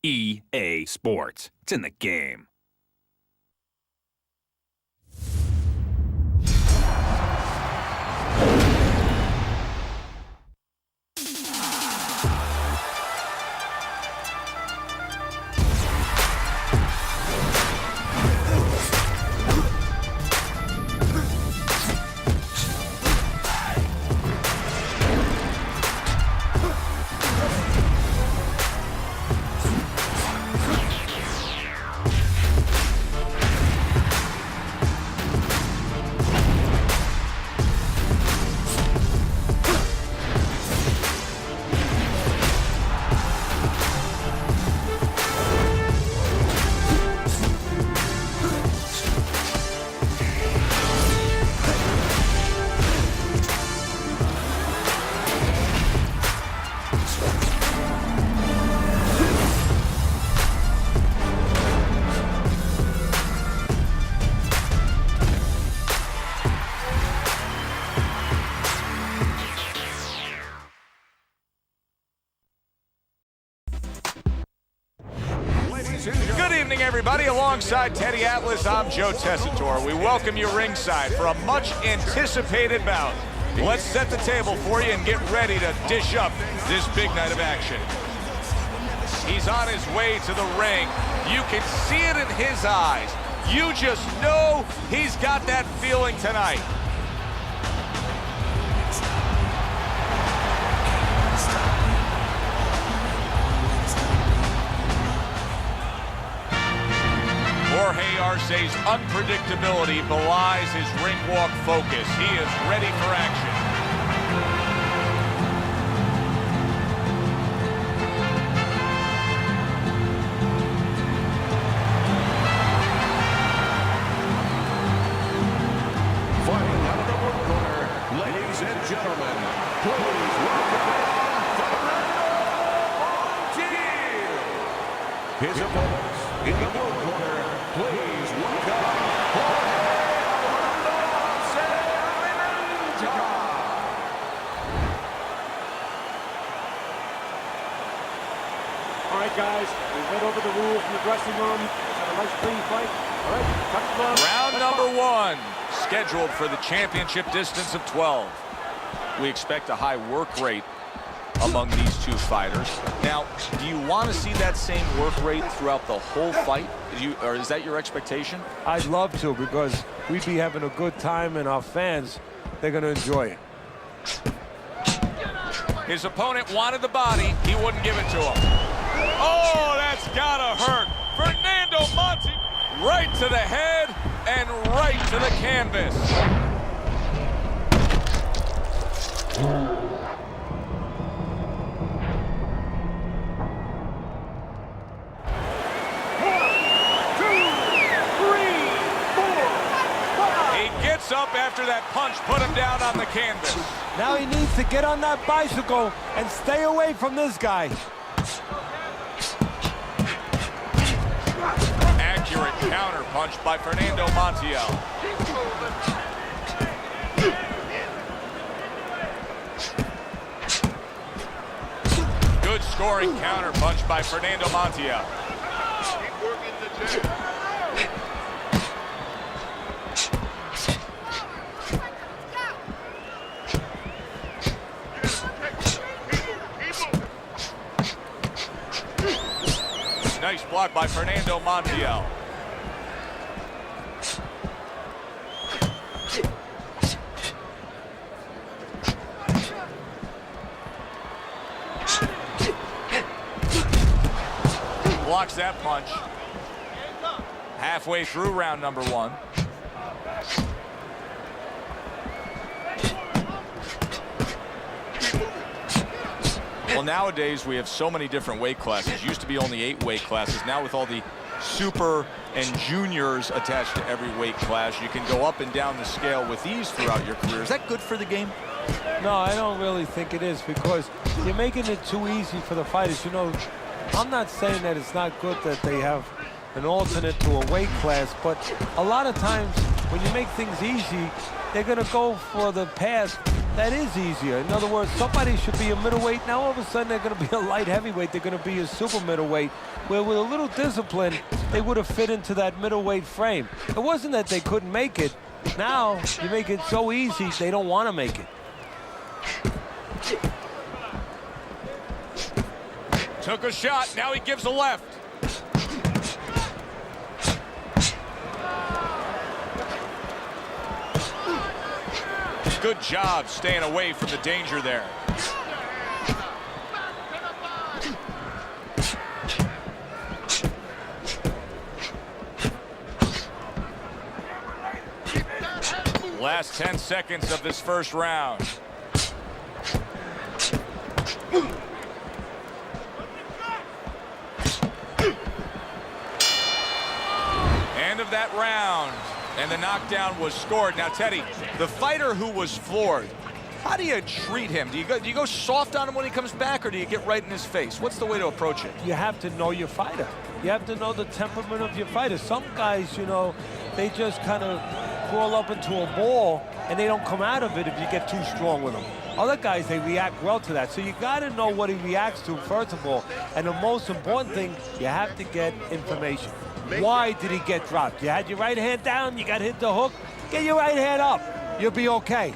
EA Sports. It's in the game. Good evening, everybody. Alongside Teddy Atlas, I'm Joe Tessitore. We welcome you ringside for a much-anticipated bout. Let's set the table for you and get ready to dish up this big night of action. He's on his way to the ring. You can see it in his eyes. You just know he's got that feeling tonight. Jorge Arce's unpredictability belies his ring walk focus. He is ready for action. Fighting out of the blue corner, ladies and gentlemen, please welcome Montiel. His opponents in the blue corner, please welcome Jorge. All right, guys, we went over the rules in the dressing room. Let's have a nice clean fight. All right, cut the glove. Round number one, scheduled for the championship distance of 12. We expect a high work rate among these two fighters. Now, do you want to see that same work rate throughout the whole fight? Or is that your expectation? I'd love to, because we'd be having a good time, and our fans, they're going to enjoy it. His opponent wanted the body. He wouldn't give it to him. Oh, that's gotta hurt. Fernando Montiel, right to the head and right to the canvas. Up after that punch put him down on the canvas. Now he needs to get on that bicycle and stay away from this guy. Accurate counter punch by Fernando Montiel. Good scoring counter punch by Fernando Montiel. Nice block by Fernando Montiel. Blocks that punch. Halfway through round number one. Well, nowadays we have so many different weight classes. Used to be only 8 weight classes. Now with all the super and juniors attached to every weight class, you can go up and down the scale with ease throughout your career. Is that good for the game? No, I don't really think it is, because you're making it too easy for the fighters. You know, I'm not saying that it's not good that they have an alternate to a weight class, but a lot of times when you make things easy, they're going to go for the path That is easier. In other words, somebody should be a middleweight. Now all of a sudden they're going to be a light heavyweight. They're going to be a super middleweight, where with a little discipline, they would have fit into that middleweight frame. It wasn't that they couldn't make it. Now you make it so easy, they don't want to make it. Took a shot, now he gives a left. Good job staying away from the danger there. Last 10 seconds of this first round. End of that round. And the knockdown was scored. Now, Teddy, the fighter who was floored, how do you treat him? Do you go soft on him when he comes back, or do you get right in his face? What's the way to approach it? You have to know your fighter. You have to know the temperament of your fighter. Some guys, you know, they just kind of crawl up into a ball, and they don't come out of it if you get too strong with them. Other guys, they react well to that. So you got to know what he reacts to, first of all. And the most important thing, you have to get information. Why did he get dropped? You had your right hand down, you got hit the hook. Get your right hand up. You'll be okay.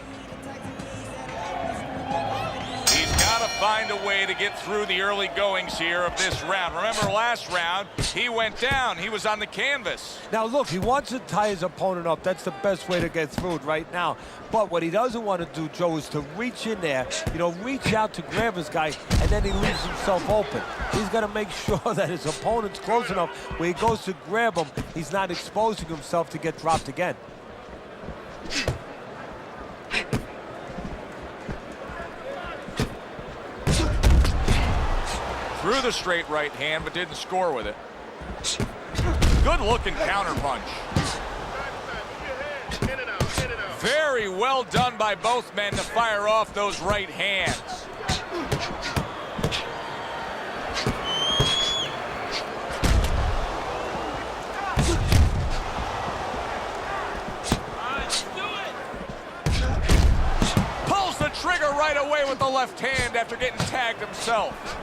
He's got to find a way to get through the early goings here of this round. Remember last round, he went down. He was on the canvas. Now, look, he wants to tie his opponent up. That's the best way to get through it right now. But what he doesn't want to do, Joe, is to reach in there, you know, reach out to grab his guy, and then he leaves himself open. He's got to make sure that his opponent's close enough where he goes to grab him, he's not exposing himself to get dropped again. Threw the straight right hand, but didn't score with it. Good-looking counter punch. Very well done by both men to fire off those right hands. Pulls the trigger right away with the left hand after getting tagged himself.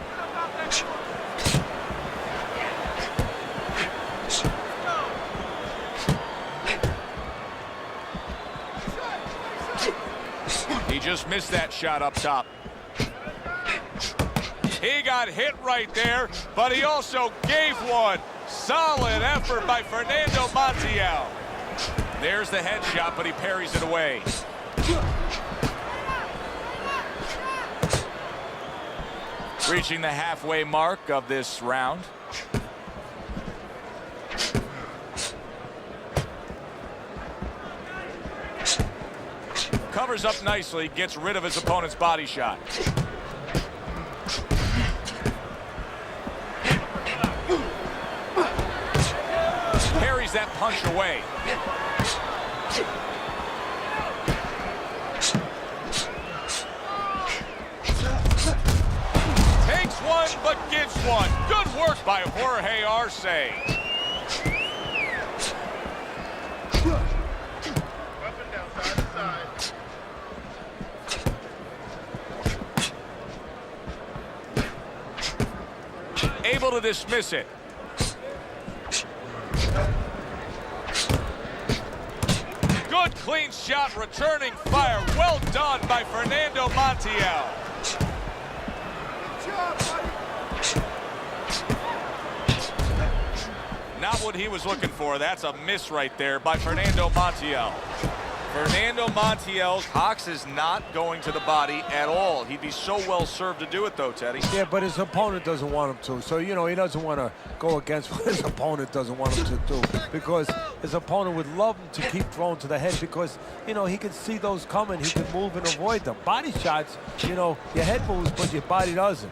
He just missed that shot up top. He got hit right there, but he also gave one. Solid effort by Fernando Montiel. There's the headshot, but he parries it away. Reaching the halfway mark of this round. Covers up nicely, gets rid of his opponent's body shot. Parries that punch away. Takes one, but gives one. Good work by Jorge Arce. Able to dismiss it. Good clean shot, returning fire. Well done by Fernando Montiel. Not what he was looking for. That's a miss right there by Fernando Montiel. Fernando Montiel's Hawks is not going to the body at all. He'd be so well served to do it, though, Teddy. Yeah, but his opponent doesn't want him to. So, you know, he doesn't want to go against what his opponent doesn't want him to do, because his opponent would love him to keep throwing to the head, because, you know, he can see those coming. He can move and avoid them. Body shots, you know, your head moves, but your body doesn't.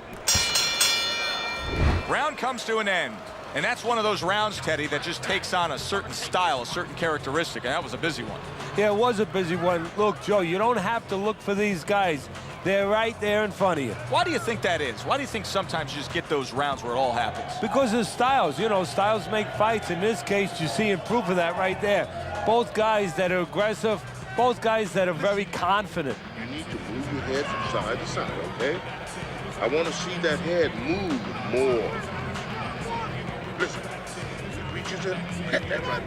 Round comes to an end. And that's one of those rounds, Teddy, that just takes on a certain style, a certain characteristic, and that was a busy one. Yeah, it was a busy one. Look, Joe, you don't have to look for these guys. They're right there in front of you. Why do you think that is? Why do you think sometimes you just get those rounds where it all happens? Because of styles. You know, styles make fights. In this case, you're seeing proof of that right there. Both guys that are aggressive, both guys that are very confident. You need to move head from side to side, okay? I want to see that head move more. Listen, reaches in, that's right.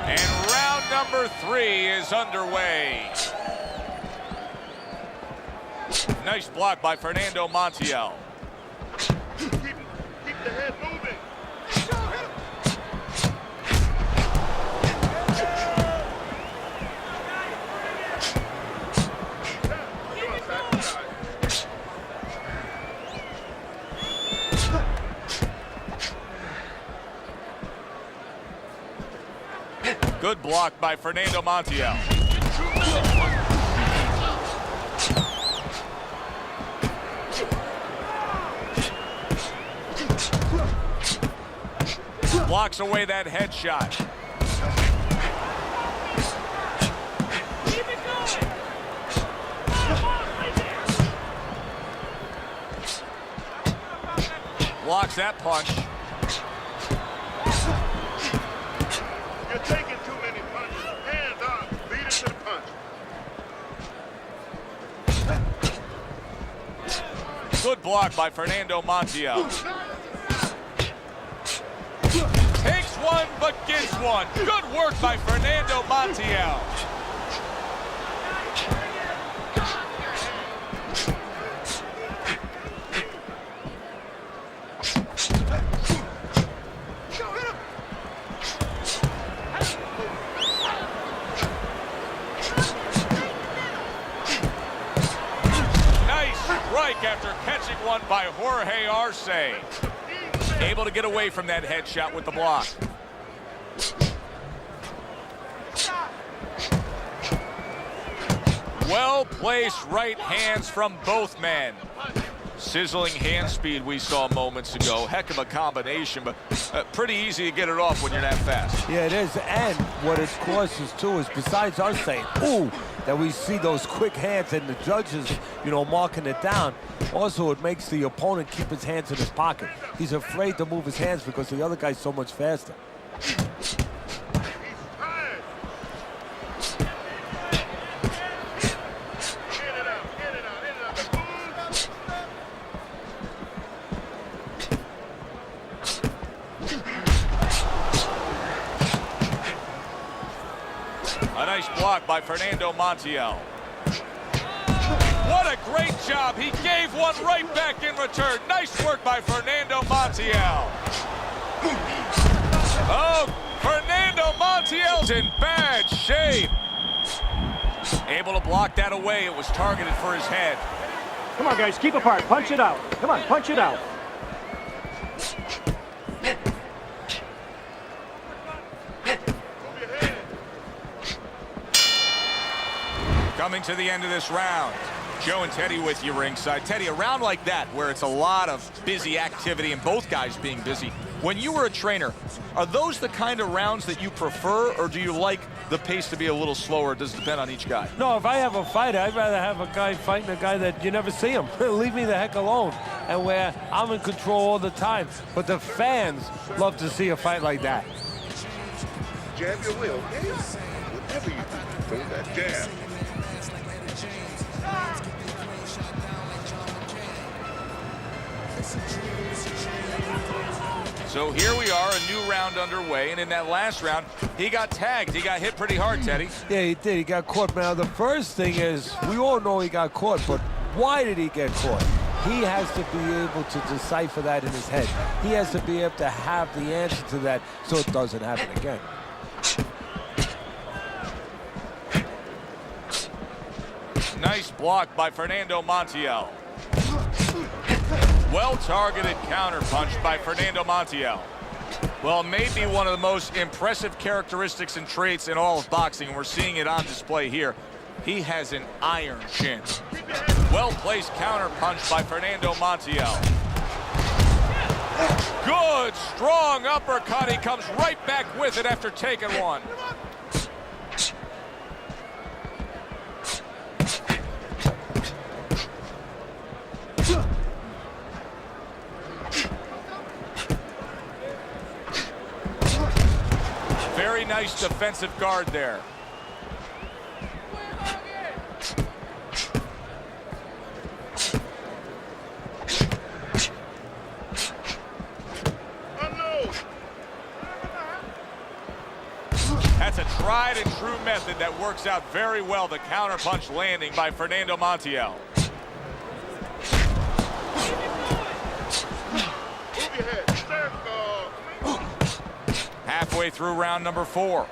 And round number 3 is underway. Nice block by Fernando Montiel. Keep the head moving. Good block by Fernando Montiel. Blocks away that headshot. Blocks that punch. You're taking too many punches. Hands up. Lead it to the punch. Good block by Fernando Montiel. Takes one, but gets one. Good work by Fernando Montiel. Nice strike after catching one by Jorge Arce. Able to get away from that headshot with the block. Well-placed right hands from both men. Sizzling hand speed we saw moments ago. Heck of a combination, but pretty easy to get it off when you're that fast. Yeah, it is. And what it causes, too, is besides us saying, ooh, that we see those quick hands and the judges, you know, marking it down, also it makes the opponent keep his hands in his pocket. He's afraid to move his hands because the other guy's so much faster. A nice block by Fernando Montiel. What a great job. He gave one right back in return. Nice work by Fernando Montiel. Oh, Fernando Montiel's in bad shape. Able to block that away. It was targeted for his head. Come on, guys, keep apart. Punch it out. Come on, punch it out. Coming to the end of this round. Joe and Teddy with you ringside. Teddy, a round like that where it's a lot of busy activity and both guys being busy. When you were a trainer, are those the kind of rounds that you prefer, or do you like the pace to be a little slower? Does it depend on each guy? No, if I have a fighter, I'd rather have a guy fighting a guy that you never see him. Leave me the heck alone. And where I'm in control all the time. But the fans love to see a fight like that. Jab your way, okay? Whatever you do, throw that jab. So here we are, a new round underway, and in that last round, he got tagged. He got hit pretty hard, Teddy. Yeah, he did. He got caught. Now, the first thing is, we all know he got caught, but why did he get caught? He has to be able to decipher that in his head. He has to be able to have the answer to that so it doesn't happen again. Nice block by Fernando Montiel. Well-targeted counterpunch by Fernando Montiel. Well, maybe one of the most impressive characteristics and traits in all of boxing, and we're seeing it on display here. He has an iron chin. Well-placed counterpunch by Fernando Montiel. Good, strong uppercut. He comes right back with it after taking one. Very nice defensive guard there. tried and true method that works out very well. The counterpunch landing by Fernando Montiel. Halfway through round number 4.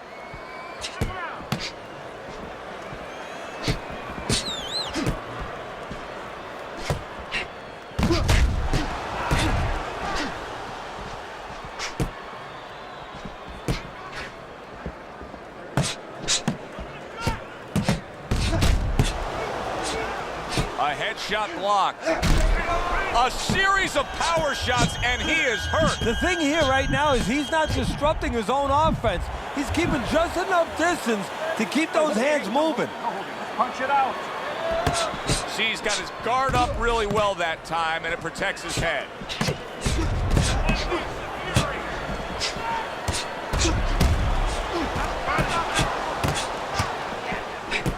A headshot blocked. A series of power shots, and he is hurt. The thing here right now is he's not disrupting his own offense. He's keeping just enough distance to keep those hands moving. Punch it out. See, he's got his guard up really well that time, and it protects his head.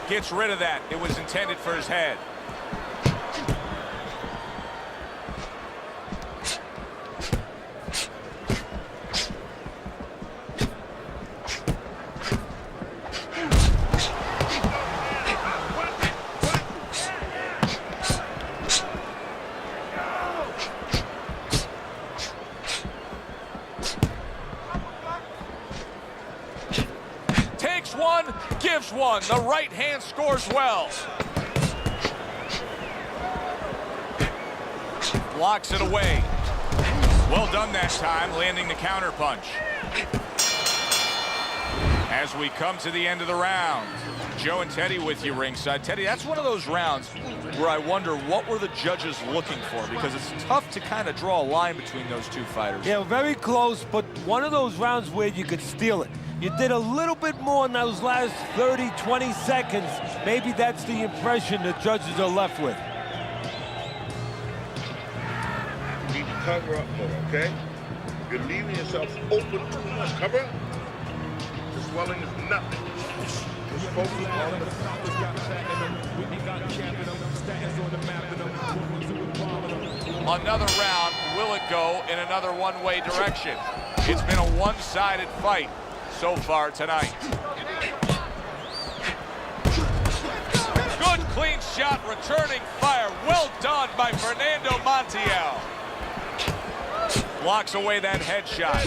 Gets rid of that. It was intended for his head. One, gives one. The right hand scores well. Blocks it away. Well done that time, landing the counter punch. As we come to the end of the round, Joe and Teddy with you ringside. Teddy, that's one of those rounds where I wonder what were the judges looking for, because it's tough to kind of draw a line between those two fighters. Yeah, very close, but one of those rounds where you could steal it. You did a little bit more in those last 30, 20 seconds. Maybe that's the impression the judges are left with. You need to cover up more, okay? You're leaving yourself open too much. Cover. The swelling is nothing. Just focus on the... Another round. Will it go in another one-way direction? It's been a one-sided fight so far tonight. Good clean shot, returning fire. Well done by Fernando Montiel. Blocks away that headshot.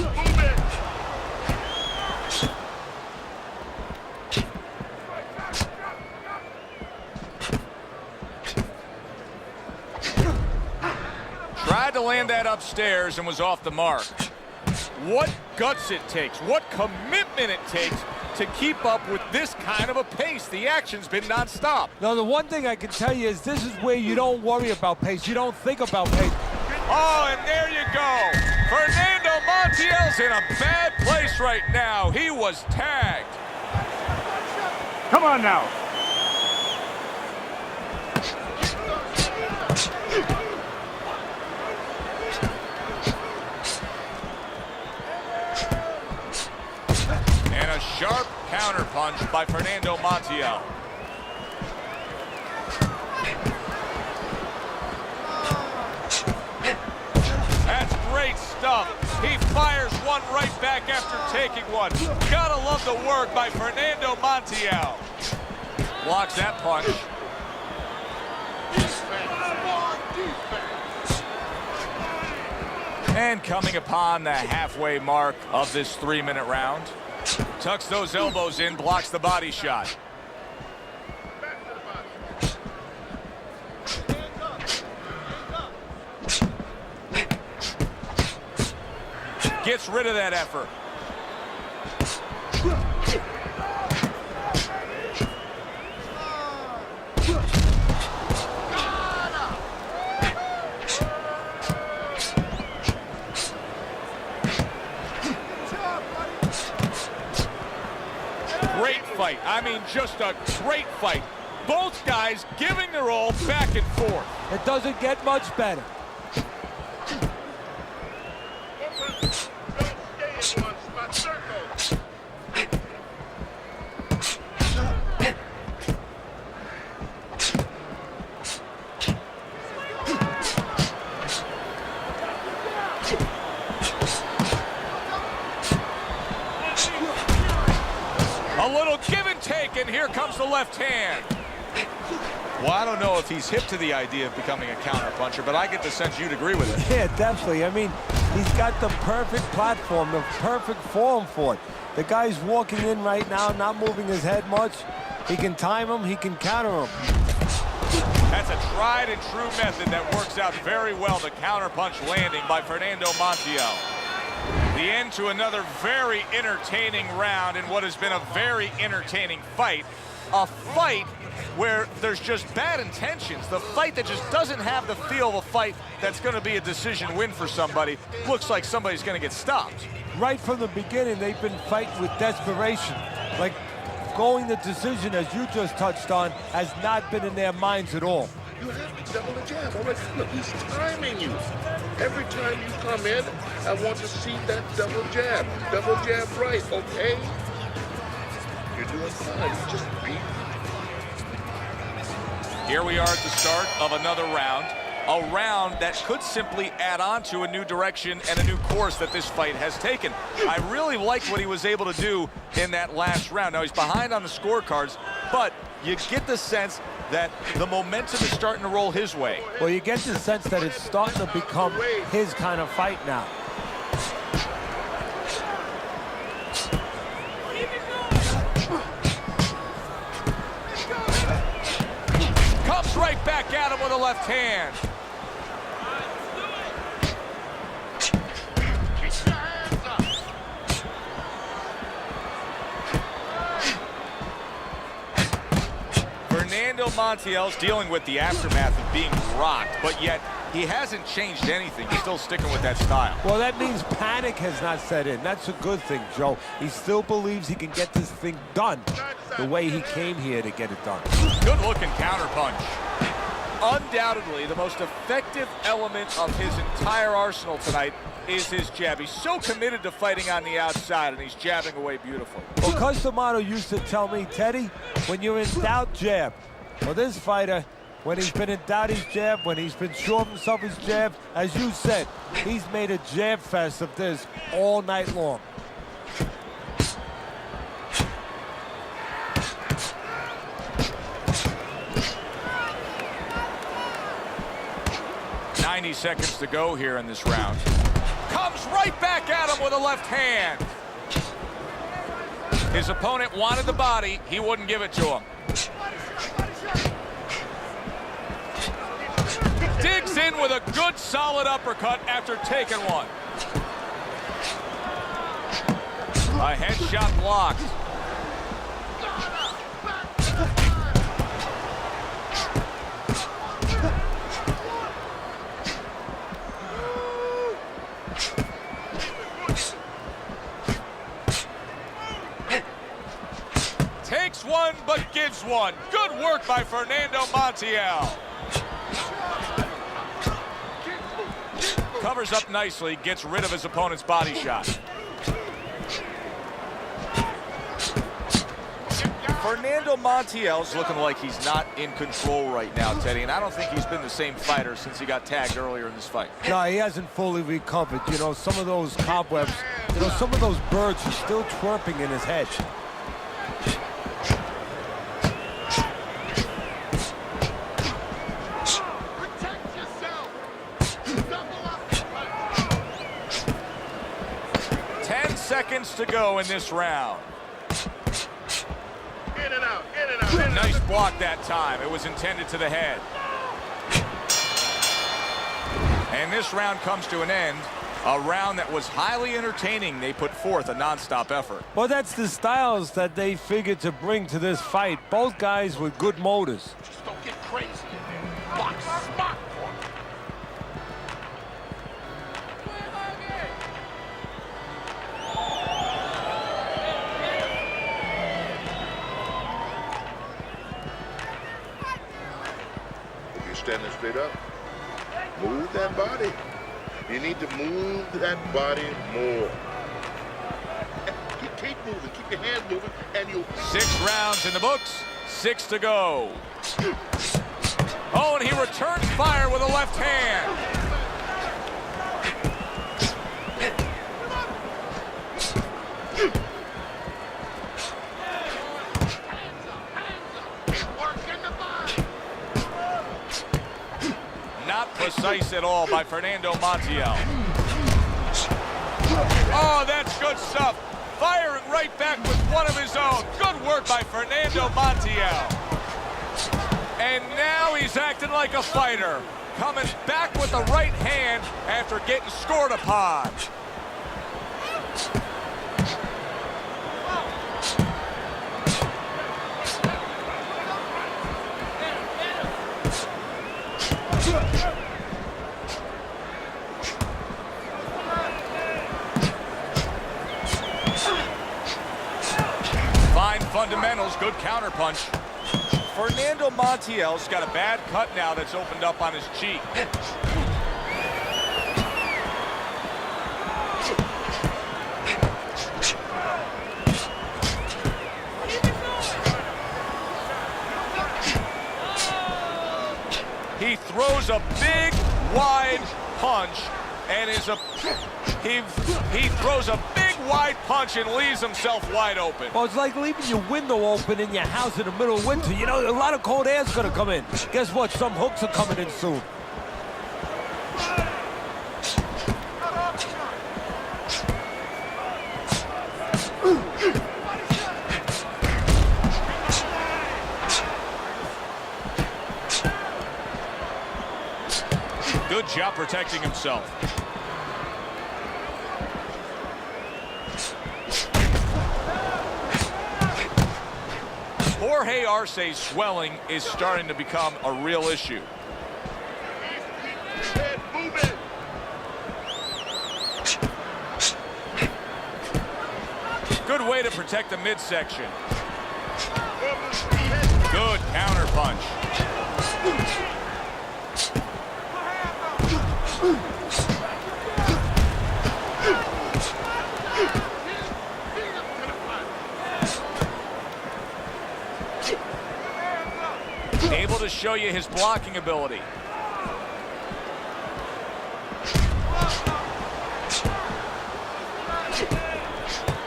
Tried to land that upstairs and was off the mark. What guts it takes, what commitment it takes to keep up with this kind of a pace. The action's been nonstop. Now, the one thing I can tell you is this is where you don't worry about pace. You don't think about pace. Oh, and there you go. Fernando Montiel's in a bad place right now. He was tagged. Come on now. And a sharp counterpunch by Fernando Montiel. That's great stuff. He fires one right back after taking one. Gotta love the work by Fernando Montiel. Blocks that punch. And coming upon the halfway mark of this 3-minute round. Tucks those elbows in, blocks the body shot. Gets rid of that effort. Great fight. I mean, just a great fight. Both guys giving their all back and forth. It doesn't get much better. A little comes the left hand. Well, I don't know if he's hip to the idea of becoming a counterpuncher, but I get the sense you'd agree with it. Yeah, definitely. I mean, he's got the perfect platform, the perfect form for it. The guy's walking in right now, not moving his head much. He can time him, he can counter him. That's a tried and true method that works out very well, the counterpunch landing by Fernando Montiel. The end to another very entertaining round in what has been a very entertaining fight. A fight where there's just bad intentions. The fight that just doesn't have the feel of a fight that's going to be a decision win for somebody. Looks like somebody's going to get stopped. Right from the beginning, they've been fighting with desperation. Like, going the decision, as you just touched on, has not been in their minds at all. You have to double the jab. All right, look, he's timing you. Every time you come in, I want to see that double jab. Double jab right, okay? You're doing fine. You just beat. Here we are at the start of another round. A round that could simply add on to a new direction and a new course that this fight has taken. I really liked what he was able to do in that last round. Now, he's behind on the scorecards, but you get the sense that the momentum is starting to roll his way. Well, you get the sense that it's starting to become his kind of fight now. Comes right back at him with a left hand. Fernando Montiel's dealing with the aftermath of being rocked, but yet he hasn't changed anything. He's still sticking with that style. Well, that means panic has not set in. That's a good thing, Joe. He still believes he can get this thing done the way he came here to get it done. Good-looking counterpunch. Undoubtedly, the most effective element of his entire arsenal tonight is his jab. He's so committed to fighting on the outside, and he's jabbing away beautifully. Well, Customato used to tell me, Teddy, when you're in doubt, jab. Well, this fighter, when he's been in doubt, he's jabbed. When he's been sure of himself, he's jabbed. As you said, he's made a jab fest of this all night long. .90 seconds to go here in this round. Comes right back at him with a left hand. His opponent wanted the body. He wouldn't give it to him. Digs in with a good, solid uppercut after taking one. A headshot blocked. Takes one, but gives one. Good work by Fernando Montiel. Covers up nicely, gets rid of his opponent's body shot. Fernando Montiel's looking like he's not in control right now, Teddy, and I don't think he's been the same fighter since he got tagged earlier in this fight. No, he hasn't fully recovered. You know, some of those cobwebs, you know, some of those birds are still chirping in his head. Seconds to go in this round. In and out, in and out, in and out. Nice block that time. It was intended to the head. And this round comes to an end. A round that was highly entertaining. They put forth a non-stop effort. Well, that's the styles that they figured to bring to this fight. Both guys with good motors. Just don't get crazy in there. Box smart. Standing straight up. Move that body. You need to move that body more. Keep moving. Keep your hands moving, and you'll... 6 rounds in the books. 6 to go. Oh, and he returns fire with a left hand. Not precise at all by Fernando Montiel. Oh, that's good stuff. Firing right back with one of his own. Good work by Fernando Montiel. And now he's acting like a fighter. Coming back with the right hand after getting scored upon. Fine fundamentals, good counterpunch. Fernando Montiel's got a bad cut now that's opened up on his cheek. He throws a big, wide punch and he throws a big, wide punch and leaves himself wide open. Well, it's like leaving your window open in your house in the middle of winter. You know, a lot of cold air's gonna come in. Guess what? Some hooks are coming in soon. Good job protecting himself. Jorge Arce's swelling is starting to become a real issue. Good way to protect the midsection. Good counter punch. Able to show you his blocking ability.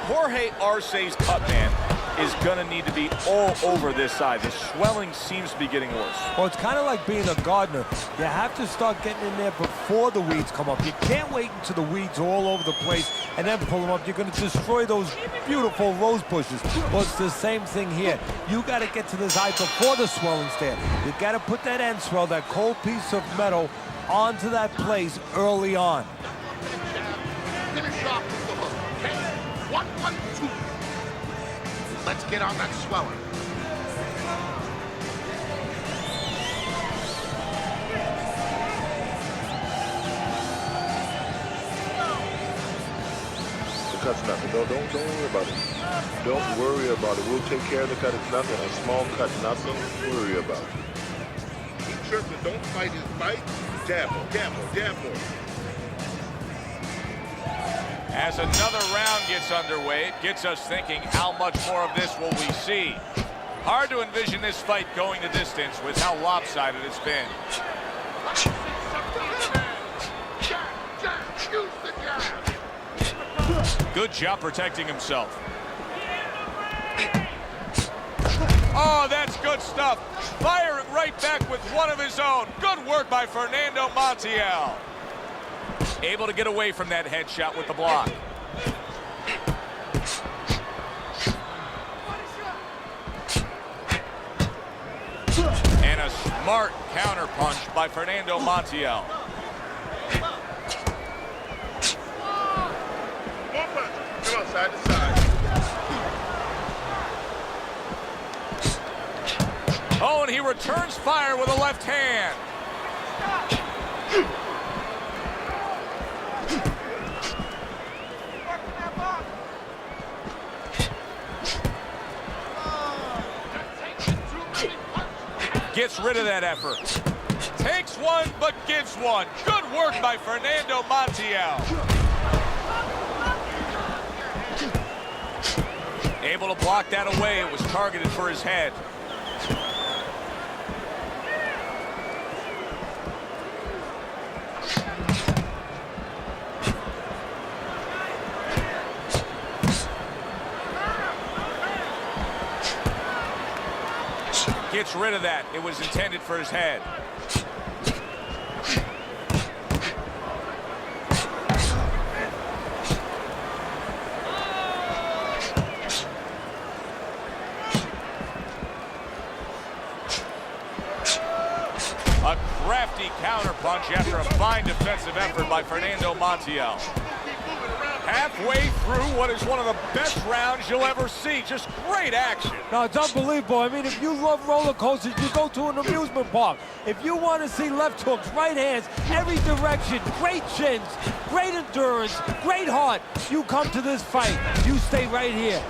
Jorge Arce's cut man is gonna need to be all over this side. The swelling seems to be getting worse. Well, it's kind of like being a gardener. You have to start getting in there before the weeds come up. You can't wait until the weeds are all over the place and then pull them up. You're going to destroy those beautiful rose bushes. Well, it's the same thing here. You got to get to this eye before the swelling's there. You got to put that end swell, that cold piece of metal, onto that place early on. Finish off with the hook, okay? 1, 1, 2. Let's get on that swelling. The cut's nothing. Don't worry about it. Don't worry about it. We'll take care of the cut. It's nothing. A small cut, nothing to worry about. Keep tripping. Don't fight his fight. Jab more, jab more, jab more. As another round gets underway, it gets us thinking, how much more of this will we see? Hard to envision this fight going the distance with how lopsided it's been. Good job protecting himself. Oh, that's good stuff. Firing right back with one of his own. Good work by Fernando Montiel. Able to get away from that headshot with the block. And a smart counter punch by Fernando Montiel. Come on, side to side. Oh, and he returns fire with a left hand. Gets rid of that effort. Takes one, but gives one. Good work by Fernando Montiel. Able to block that away. It was targeted for his head. Gets rid of that. It was intended for his head. punch after a fine defensive effort by Fernando Montiel. Halfway through what is one of the best rounds you'll ever see. Just great action. No, it's unbelievable. I mean, if you love roller coasters, you go to an amusement park. If you want to see left hooks, right hands, every direction, great chins, great endurance, great heart, you come to this fight. You stay right here.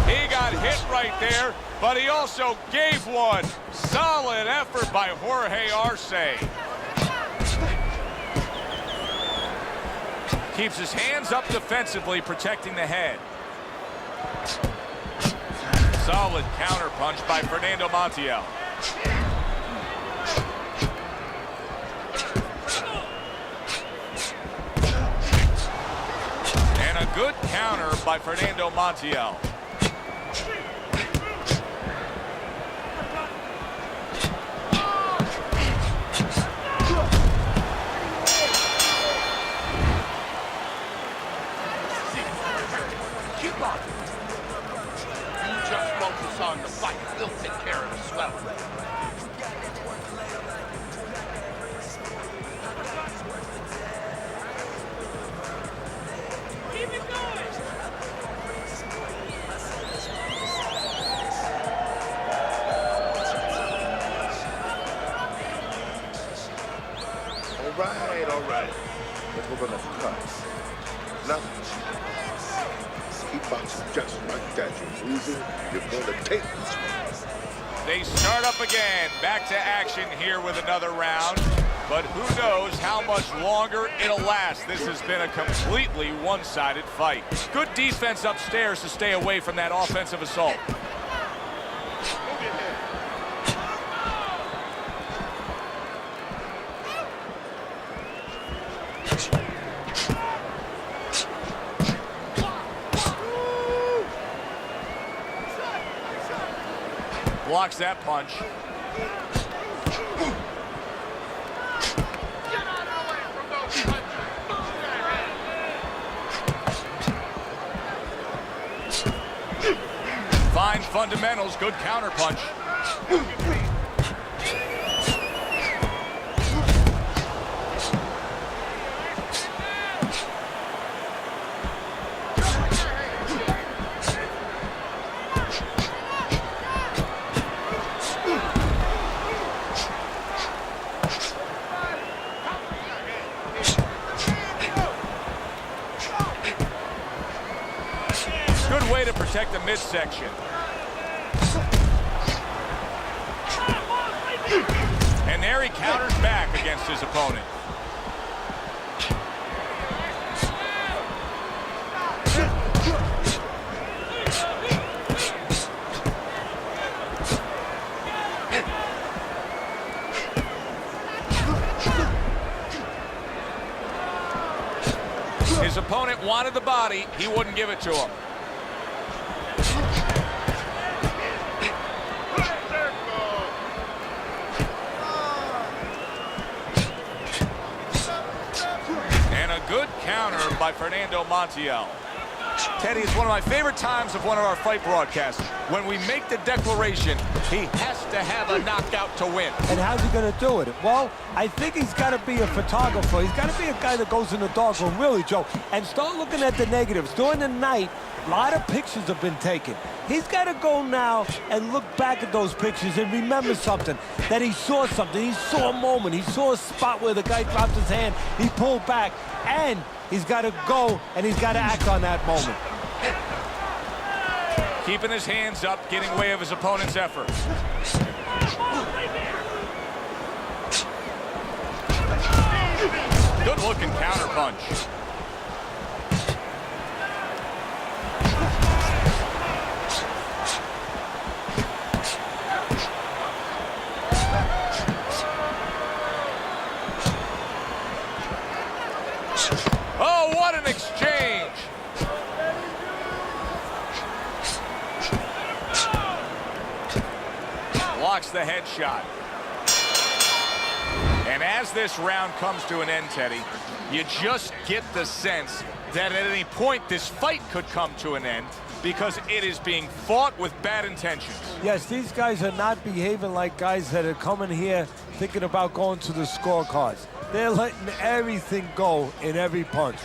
He got hit right there, but he also gave one. Solid effort by Jorge Arce. Keeps his hands up defensively, protecting the head. Solid counter punch by Fernando Montiel. And a good counter by Fernando Montiel. On the fight, we'll take care of the swelling. Keep it going. All right. Let's go on the cut. Nothing. Keep boxing just like that. You're moving. You're going to take this one. They start up again. Back to action here with another round. But who knows how much longer it'll last. This has been a completely one-sided fight. Good defense upstairs to stay away from that offensive assault. Blocks that punch. Fine fundamentals, good counter punch. Good way to protect the midsection. And there he counters back against his opponent. His opponent wanted the body, he wouldn't give it to him. Good counter by Fernando Montiel. Teddy, it's one of my favorite times of one of our fight broadcasts. When we make the declaration, he has to have a knockout to win. And how's he going to do it? Well, I think he's got to be a photographer. He's got to be a guy that goes in the darkroom, really, Joe, and start looking at the negatives. During the night, a lot of pictures have been taken. He's got to go now and look back at those pictures and remember something, that he saw something. He saw a moment. He saw a spot where the guy dropped his hand. He pulled back, and he's got to go, and he's got to act on that moment. Keeping his hands up, getting way of his opponent's effort. Good-looking counter punch. Oh, what an exchange! Blocks the headshot. And as this round comes to an end, Teddy, you just get the sense that at any point this fight could come to an end. because it is being fought with bad intentions. Yes, these guys are not behaving like guys that are coming here thinking about going to the scorecards. They're letting everything go in every punch.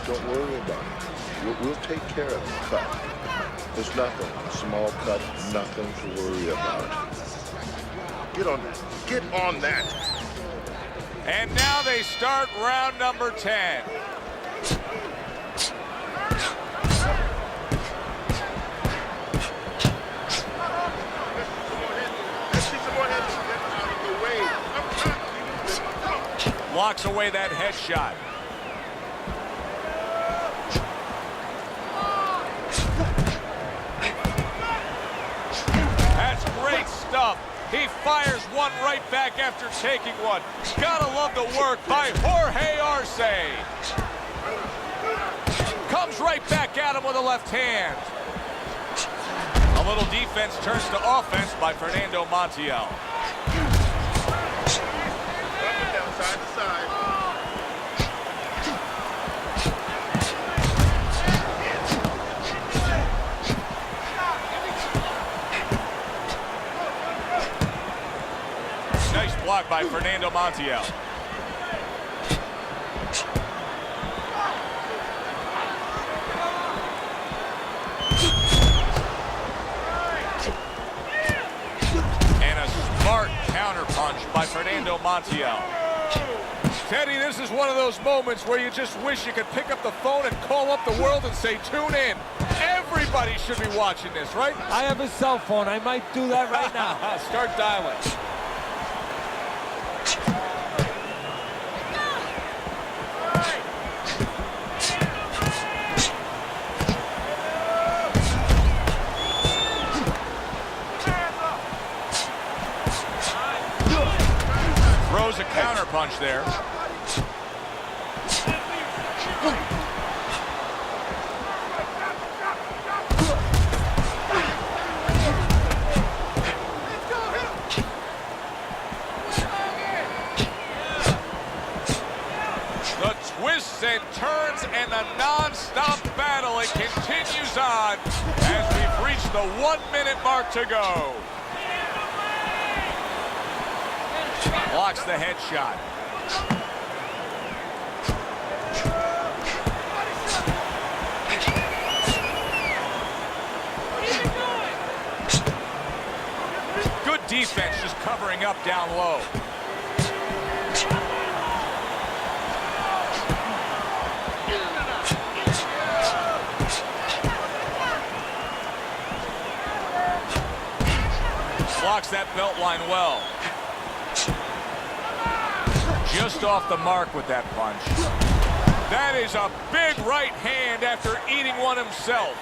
Don't worry about it. We'll take care of the cut. It's nothing. A small cut, nothing to worry about. Get on that. Get on that. And now they start round number 10. Blocks away that headshot. That's great stuff. He fires one right back after taking one. Gotta love the work by Jorge Arce. Comes right back at him with a left hand. A little defense turns to offense by Fernando Montiel. Side to side. Nice block by Fernando Montiel. And a smart counterpunch by Fernando Montiel. Teddy, this is one of those moments where you just wish you could pick up the phone and call up the world and say, tune in. Everybody should be watching this, right? I have a cell phone. I might do that right now. Start dialing. Throws a counterpunch there. The twists and turns and the non-stop battle, it continues on as we've reached the 1 minute mark to go. Blocks the headshot. Good defense just covering up down low. Blocks that belt line well. Just off the mark with that punch. That is a big right hand after eating one himself.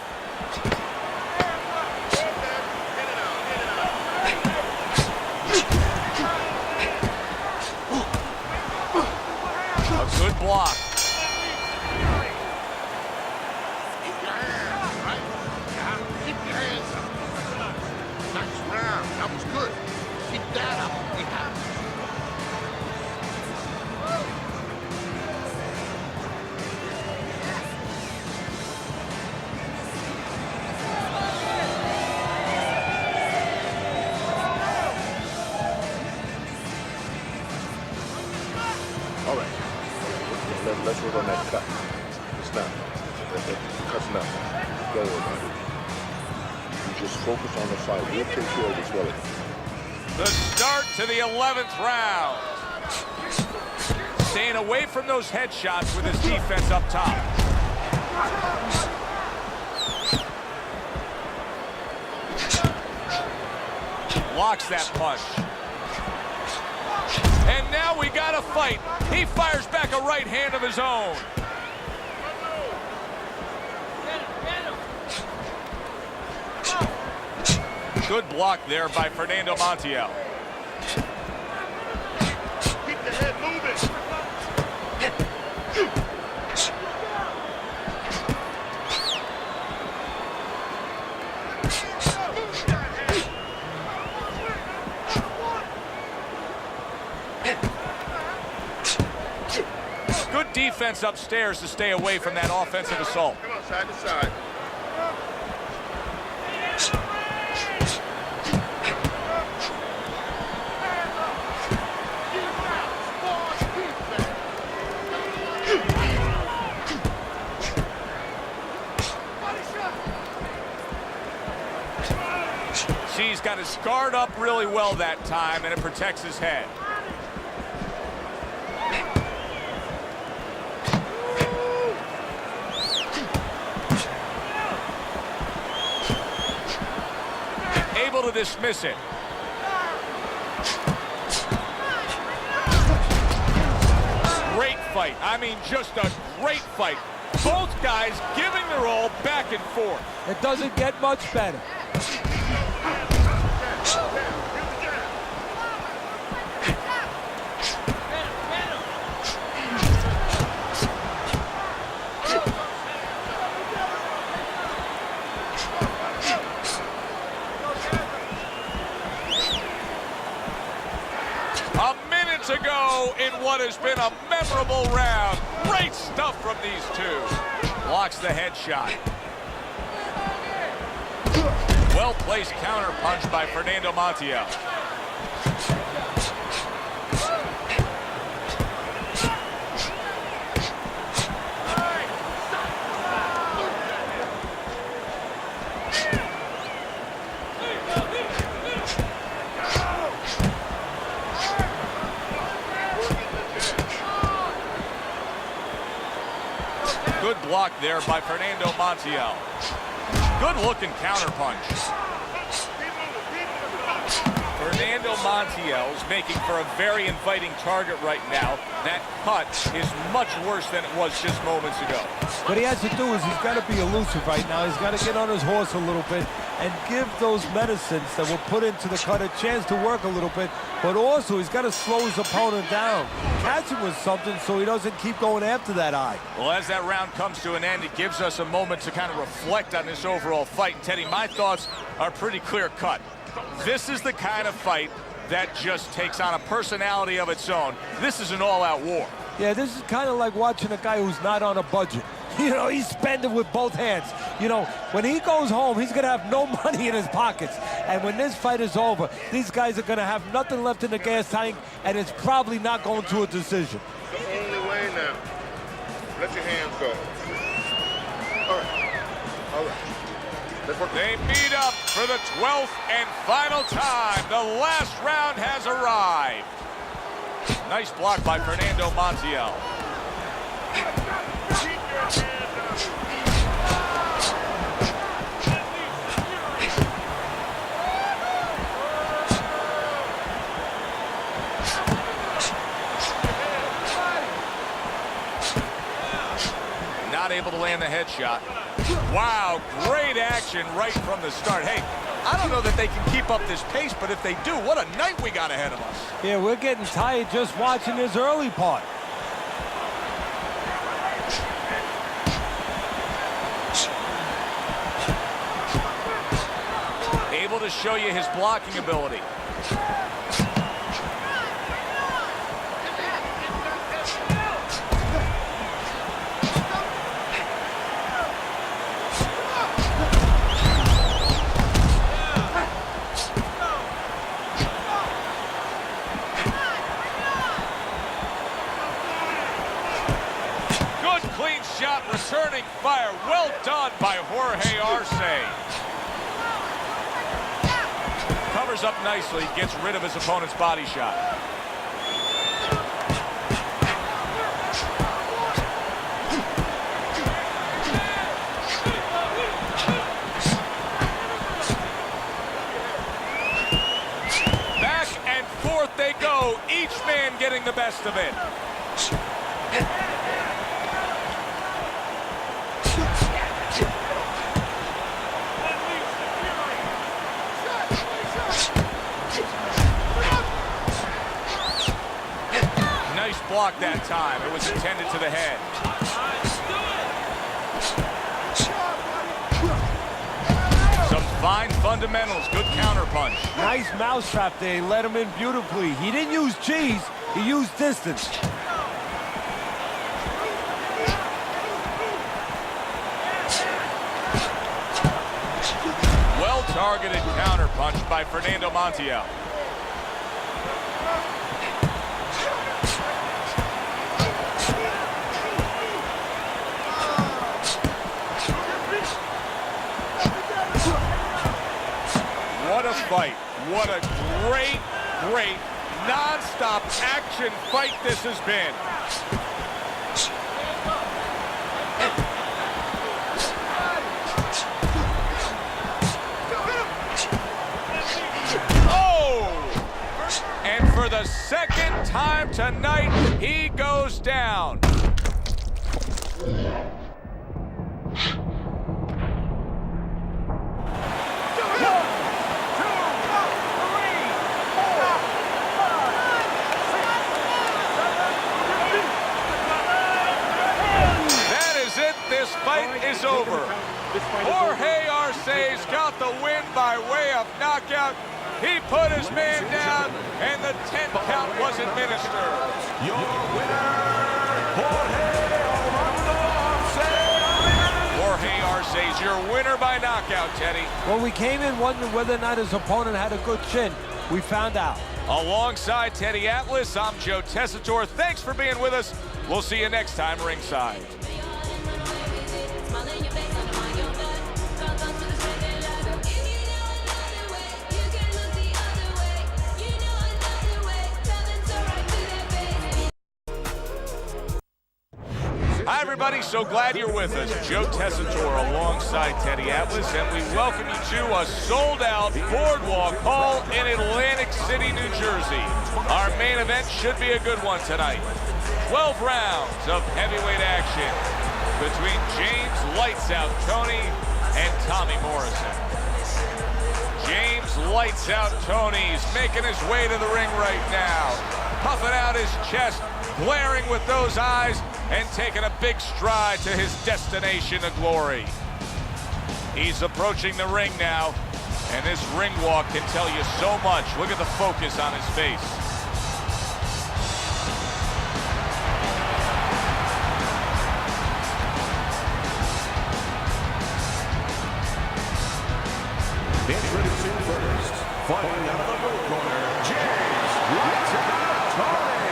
A good block. Keep your hands up. Nice round. That was good. Keep that up. All right. Let's work on that cut. It's not. The cut's nothing. Don't worry about it. You just focus on the fight. We'll take care of this well. The start to the 11th round. Staying away from those headshots with his defense up top. Blocks that punch. And now we got a fight. He fires back a right hand of his own. Good block there by Fernando Montiel. Keep the head moving. defense upstairs to stay away from that offensive assault. Come on, side to side. He's got his guard up really well that time, and it protects his head. Able to dismiss it. Great fight. I mean, just a great fight. Both guys giving their all back and forth. It doesn't get much better. Ago in what has been a memorable round. Great stuff from these two. Blocks the headshot. Well-placed counter punch by Fernando Montiel. Good block there by Fernando Montiel. Good-looking counterpunch. Fernando Montiel's making for a very inviting target right now. That cut is much worse than it was just moments ago. What he has to do is he's got to be elusive right now. He's got to get on his horse a little bit and give those medicines that were put into the cut a chance to work a little bit, but also he's got to slow his opponent down. Catch him with something so he doesn't keep going after that eye. Well, as that round comes to an end, it gives us a moment to kind of reflect on this overall fight. And Teddy, my thoughts are pretty clear-cut. This is the kind of fight that just takes on a personality of its own. This is an all-out war. Yeah, this is kind of like watching a guy who's not on a budget. You know, he's spending with both hands. You know, when he goes home, he's going to have no money in his pockets. And when this fight is over, these guys are going to have nothing left in the gas tank, and it's probably not going to a decision. The only way now. Let your hands go. All right. All right. They meet up for the 12th and final time. The last round has arrived. Nice block by Fernando Montiel. Not able to land the headshot. Wow, great action right from the start. Hey, I don't know that they can keep up this pace, but if they do, what a night we got ahead of us. Yeah, we're getting tired just watching this early part. Able to show you his blocking ability. Shot, returning fire. Well done by Jorge Arce. Covers up nicely, gets rid of his opponent's body shot. Back and forth they go, each man getting the best of it. Block that time. It was intended to the head. Some fine fundamentals. Good counterpunch. Nice mousetrap there. He let him in beautifully. He didn't use cheese. He used distance. targeted counterpunch by Fernando Montiel. What a fight. What a great, non-stop action fight this has been. Oh! And for the second time tonight, he goes down. This fight is over. Jorge Arce's got the win by way of knockout. He put his man down, and the 10 count was administered. Your winner, Jorge Arce. Jorge Arce's your winner by knockout, Teddy. Well, we came in wondering whether or not his opponent had a good chin. We found out. Alongside Teddy Atlas, I'm Joe Tessitore. Thanks for being with us. We'll see you next time ringside. Hi, everybody. So glad you're with us. Joe Tessitore alongside Teddy Atlas, and we welcome you to a sold-out Boardwalk Hall in Atlantic City, New Jersey. Our main event should be a good one tonight. 12 rounds of heavyweight action between James Lights Out Toney and Tommy Morrison. James Lights Out Toney's making his way to the ring right now, puffing out his chest, glaring with those eyes, and taking a big stride to his destination of glory. He's approaching the ring now, and this ring walk can tell you so much. Look at the focus on his face. Introducing first, fighting out of the blue corner, James Lights Out Toney.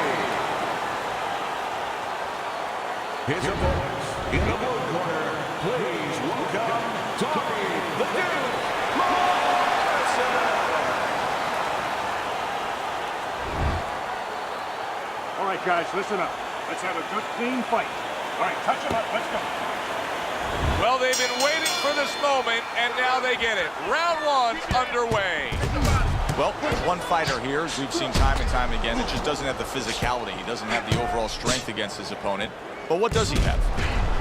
His opponent in the blue corner, please welcome Toney, the Duke Morrison. All right, guys, listen up. Let's have a good, clean fight. All right, touch him up. Let's go. Well, they've been waiting for this moment, and now they get it. Round one underway. Well, one fighter here, as we've seen time and time again, it just doesn't have the physicality. He doesn't have the overall strength against his opponent. But what does he have?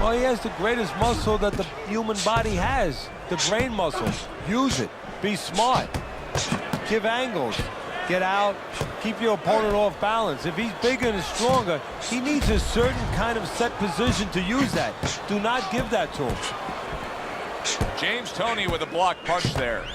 Well, he has the greatest muscle that the human body has, the brain muscle. Use it. Be smart. Give angles. Get out. Keep your opponent off balance. If he's bigger and stronger, he needs a certain kind of set position to use that. Do not give that to him. James Toney with a block punch there.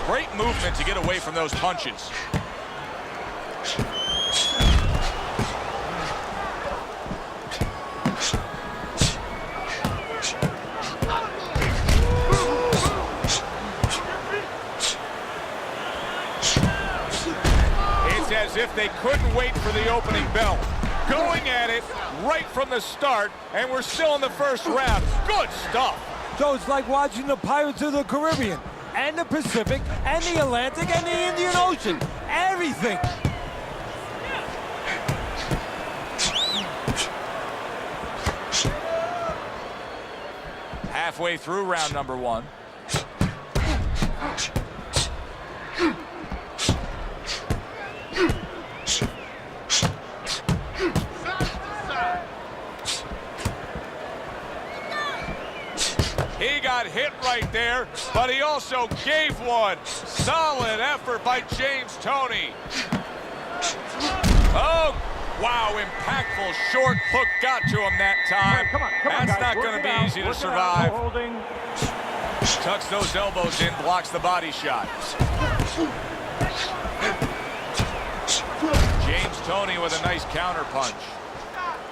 Great movement to get away from those punches. It's as if they couldn't wait for the opening bell. Going at it right from the start, and we're still in the first round. Good stuff. So it's like watching the Pirates of the Caribbean, and the Pacific, and the Atlantic, and the Indian Ocean. Everything. Halfway through round number one. He got hit right there, but he also gave one. Solid effort by James Toney. Oh, wow, impactful short hook got to him that time. Come on, That's guys, not going to be easy to survive. Tucks those elbows in, blocks the body shot. James Toney with a nice counter punch.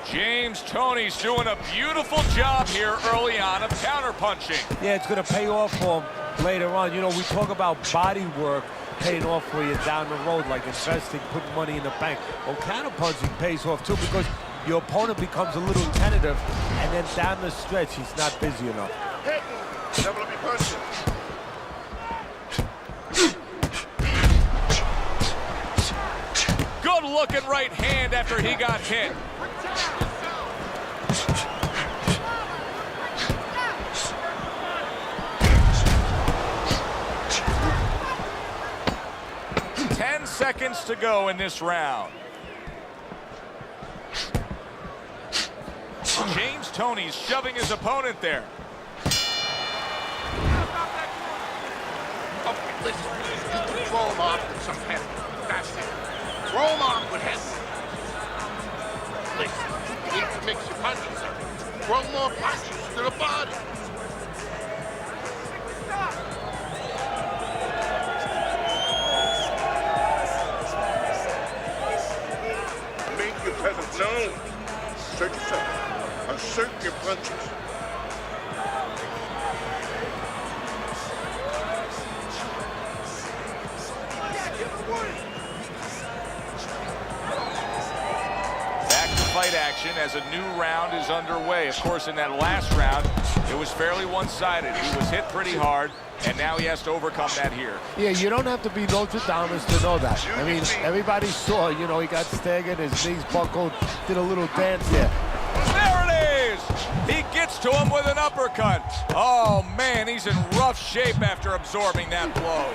James Toney's doing a beautiful job here early on of counter punching. Yeah, it's going to pay off for him later on. You know, we talk about body work paying off for you down the road, like investing, putting money in the bank. Well, counter punching pays off too, because your opponent becomes a little tentative, and then down the stretch, he's not busy enough. Hey, never let me punch you. Good looking right hand after he got hit. Seconds to go in this round. James Toney's shoving his opponent there. Oh, listen, you throw him off with some head. That's it. Throw him off with head. Listen, you need to mix your punches up. Throw more punches to the body. No, assert yourself. Assert your punches. Back to fight action as a new round is underway. Of course, in that last round, it was fairly one-sided. He was hit pretty hard, and now he has to overcome that here. Yeah, you don't have to be Notre Dame to know that. I mean, everybody saw, you know, he got staggered, his knees buckled, did a little dance there. There it is! He gets to him with an uppercut. Oh, man, he's in rough shape after absorbing that blow.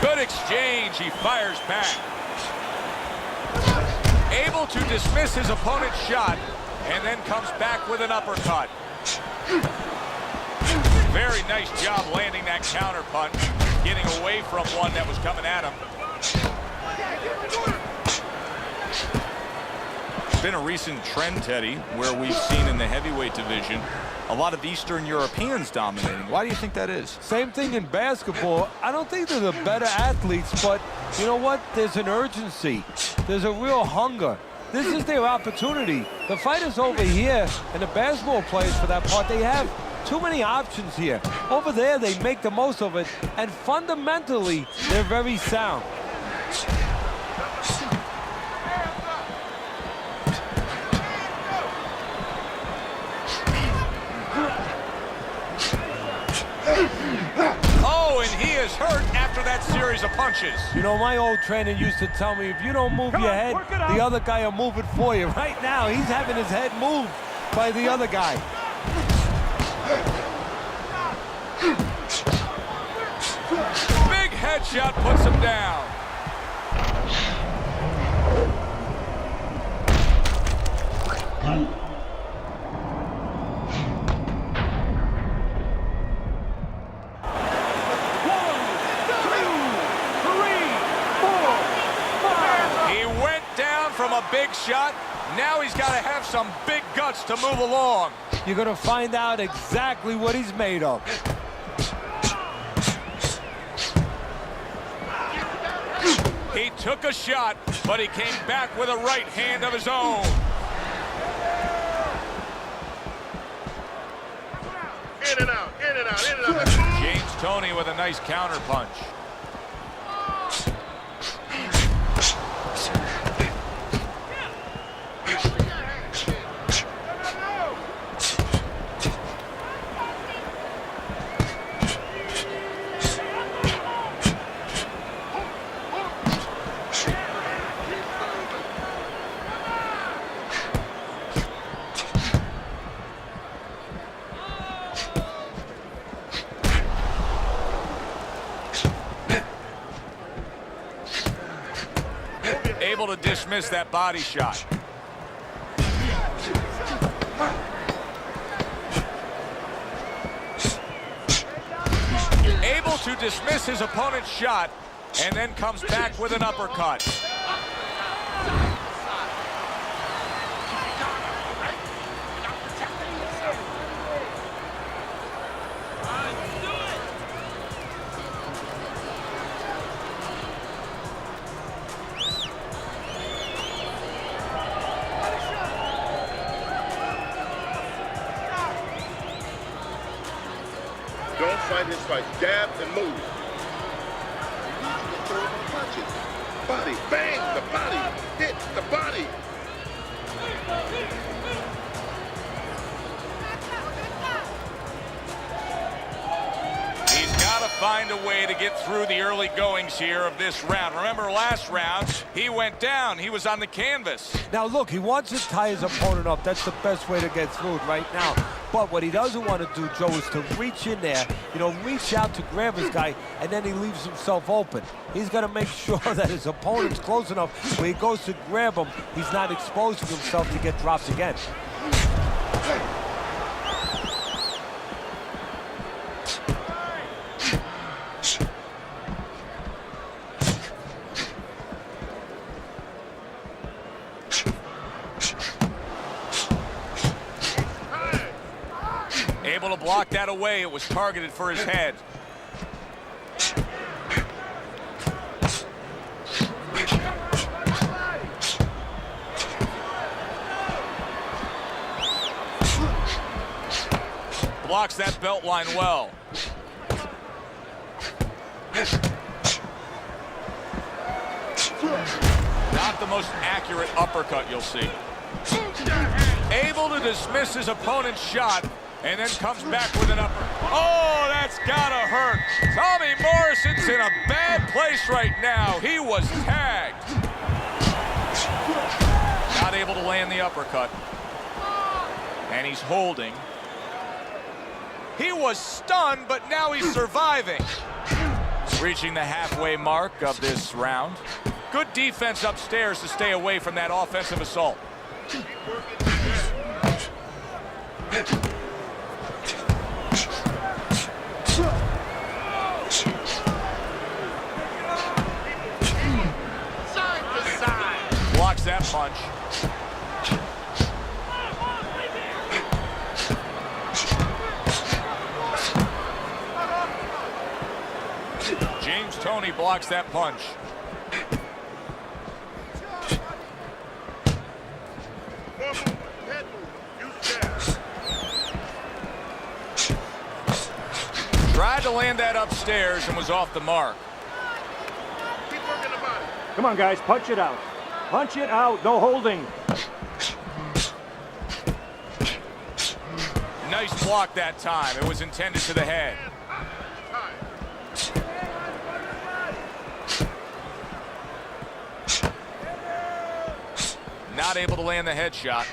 Good exchange. He fires back. Able to dismiss his opponent's shot, and then comes back with an uppercut. Very nice job landing that counter punch, getting away from one that was coming at him. It's been a recent trend, Teddy, where we've seen in the heavyweight division a lot of Eastern Europeans dominating. Why do you think that is? Same thing in basketball. I don't think they're the better athletes, but you know what? There's an urgency. There's a real hunger. This is their opportunity. The fighters over here, and the basketball players for that part, they have too many options here. Over there, they make the most of it, and fundamentally, they're very sound. Oh, and he is hurt after that series of punches. You know, my old trainer used to tell me, if you don't move your head, the other guy will move it for you. Right now, he's having his head moved by the other guy. Big headshot puts him down. From a big shot, now he's got to have some big guts to move along. You're going to find out exactly what he's made of. He took a shot, but he came back with a right hand of his own. In and out, in and out, in and out. James Toney with a nice counter punch. Able to dismiss that body shot. Able to dismiss his opponent's shot, and then comes back with an uppercut. fight his fight. Jab and move. You throw the punches. Body, bang, the body, hit the body. He's got to find a way to get through the early goings here of this round. Remember last round, he went down. He was on the canvas. Now look, he wants to tie his opponent up. That's the best way to get through it right now. But what he doesn't want to do, Joe, is to reach in there, reach out to grab his guy, and then he leaves himself open. He's got to make sure that his opponent's close enough when he goes to grab him, he's not exposing himself to get dropped again. Able to block that away. It was targeted for his head. Blocks that belt line well. Not the most accurate uppercut you'll see. Able to dismiss his opponent's shot, and then comes back with an upper. Oh, that's gotta hurt. Tommy Morrison's in a bad place right now. He was tagged. Not able to land the uppercut. And he's holding. He was stunned, but now he's surviving. Reaching the halfway mark of this round. Good defense upstairs to stay away from that offensive assault. Blocks that punch. Toney blocks that punch. Tried to land that upstairs and was off the mark. Come on, guys, punch it out. Punch it out, no holding. Nice block that time. It was intended to the head. Not able to land the headshot.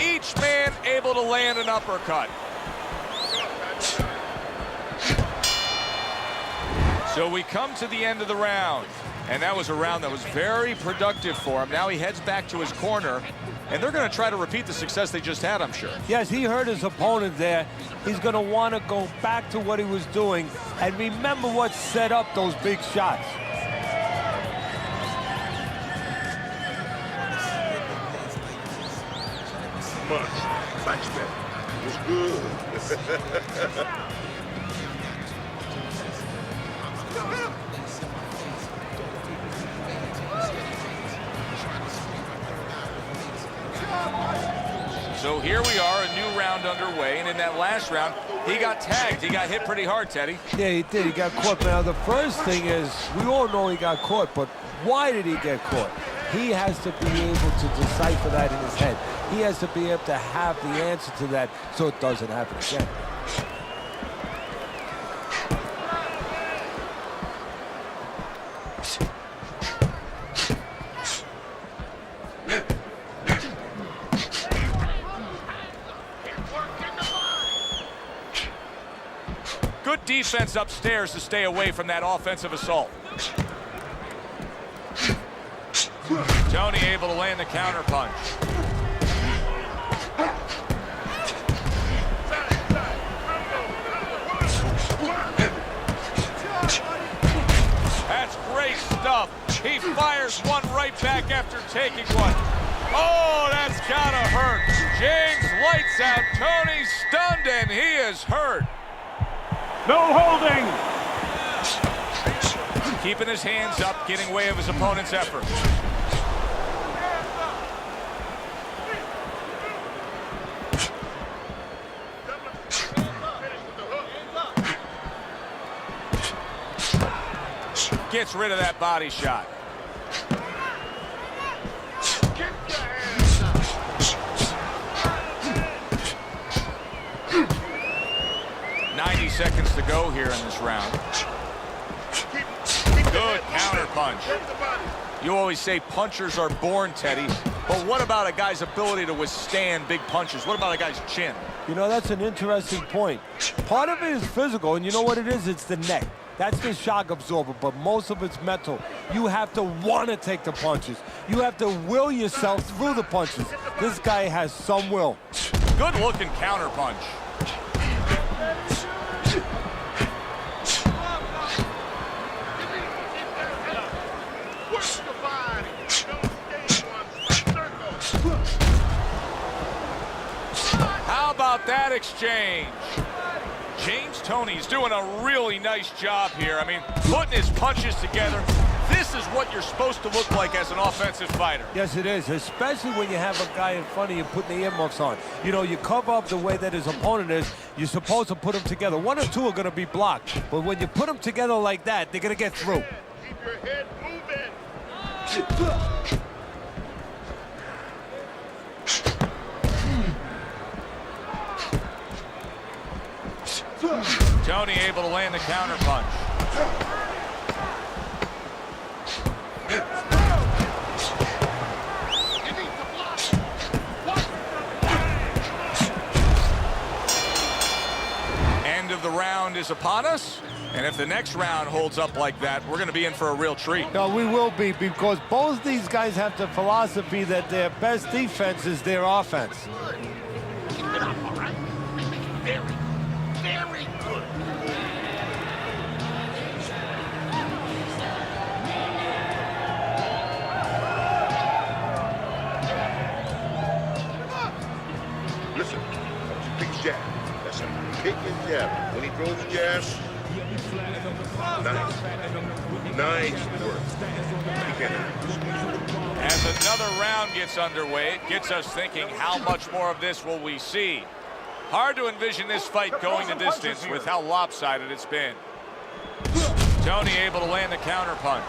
Each man able to land an uppercut. So we come to the end of the round. And that was a round that was very productive for him. Now he heads back to his corner, and they're going to try to repeat the success they just had, I'm sure. Yes, he hurt his opponent there. He's going to want to go back to what he was doing and remember what set up those big shots. Much better. It was good. So here we are, a new round underway, and in that last round, he got tagged. He got hit pretty hard, Teddy. Yeah, he did. He got caught. Now, the first thing is, we all know he got caught, but why did he get caught? He has to be able to decipher that in his head. He has to be able to have the answer to that so it doesn't happen again. Good defense upstairs to stay away from that offensive assault. Toney able to land the counter punch. That's great stuff. He fires one right back after taking one. Oh, that's gotta hurt. James lights out. down. Toney's stunned and he is hurt. No holding. Keeping his hands up, getting way of his opponent's effort. Gets rid of that body shot. 90 seconds to go here in this round. Good counter punch. You always say punchers are born, Teddy, but what about a guy's ability to withstand big punches? What about a guy's chin? You know, that's an interesting point. Part of it is physical, and you know what it is? It's the neck. That's the shock absorber, but most of it's mental. You have to want to take the punches. You have to will yourself through the punches. This guy has some will. Good looking counter punch. How about that exchange? James Toney's doing a really nice job here. I mean, putting his punches together. This is what you're supposed to look like as an offensive fighter. Yes, it is, especially when you have a guy in front of you putting the earmuffs on. You know, you cover up the way that his opponent is. You're supposed to put them together. One or two are going to be blocked. But when you put them together like that, they're going to get through. Keep your head moving. Toney able to land the counter punch. End of the round is upon us, and if the next round holds up like that, we're going to be in for a real treat. No, we will be, because both these guys have the philosophy that their best defense is their offense. Keep it up, all right? Very, very good. Listen, that's a big jab. That's a kick and jab. When he throws jabs, nice work. As another round gets underway, it gets us thinking, how much more of this will we see? Hard to envision this fight going the distance with how lopsided it's been. Toney able to land the counter punch.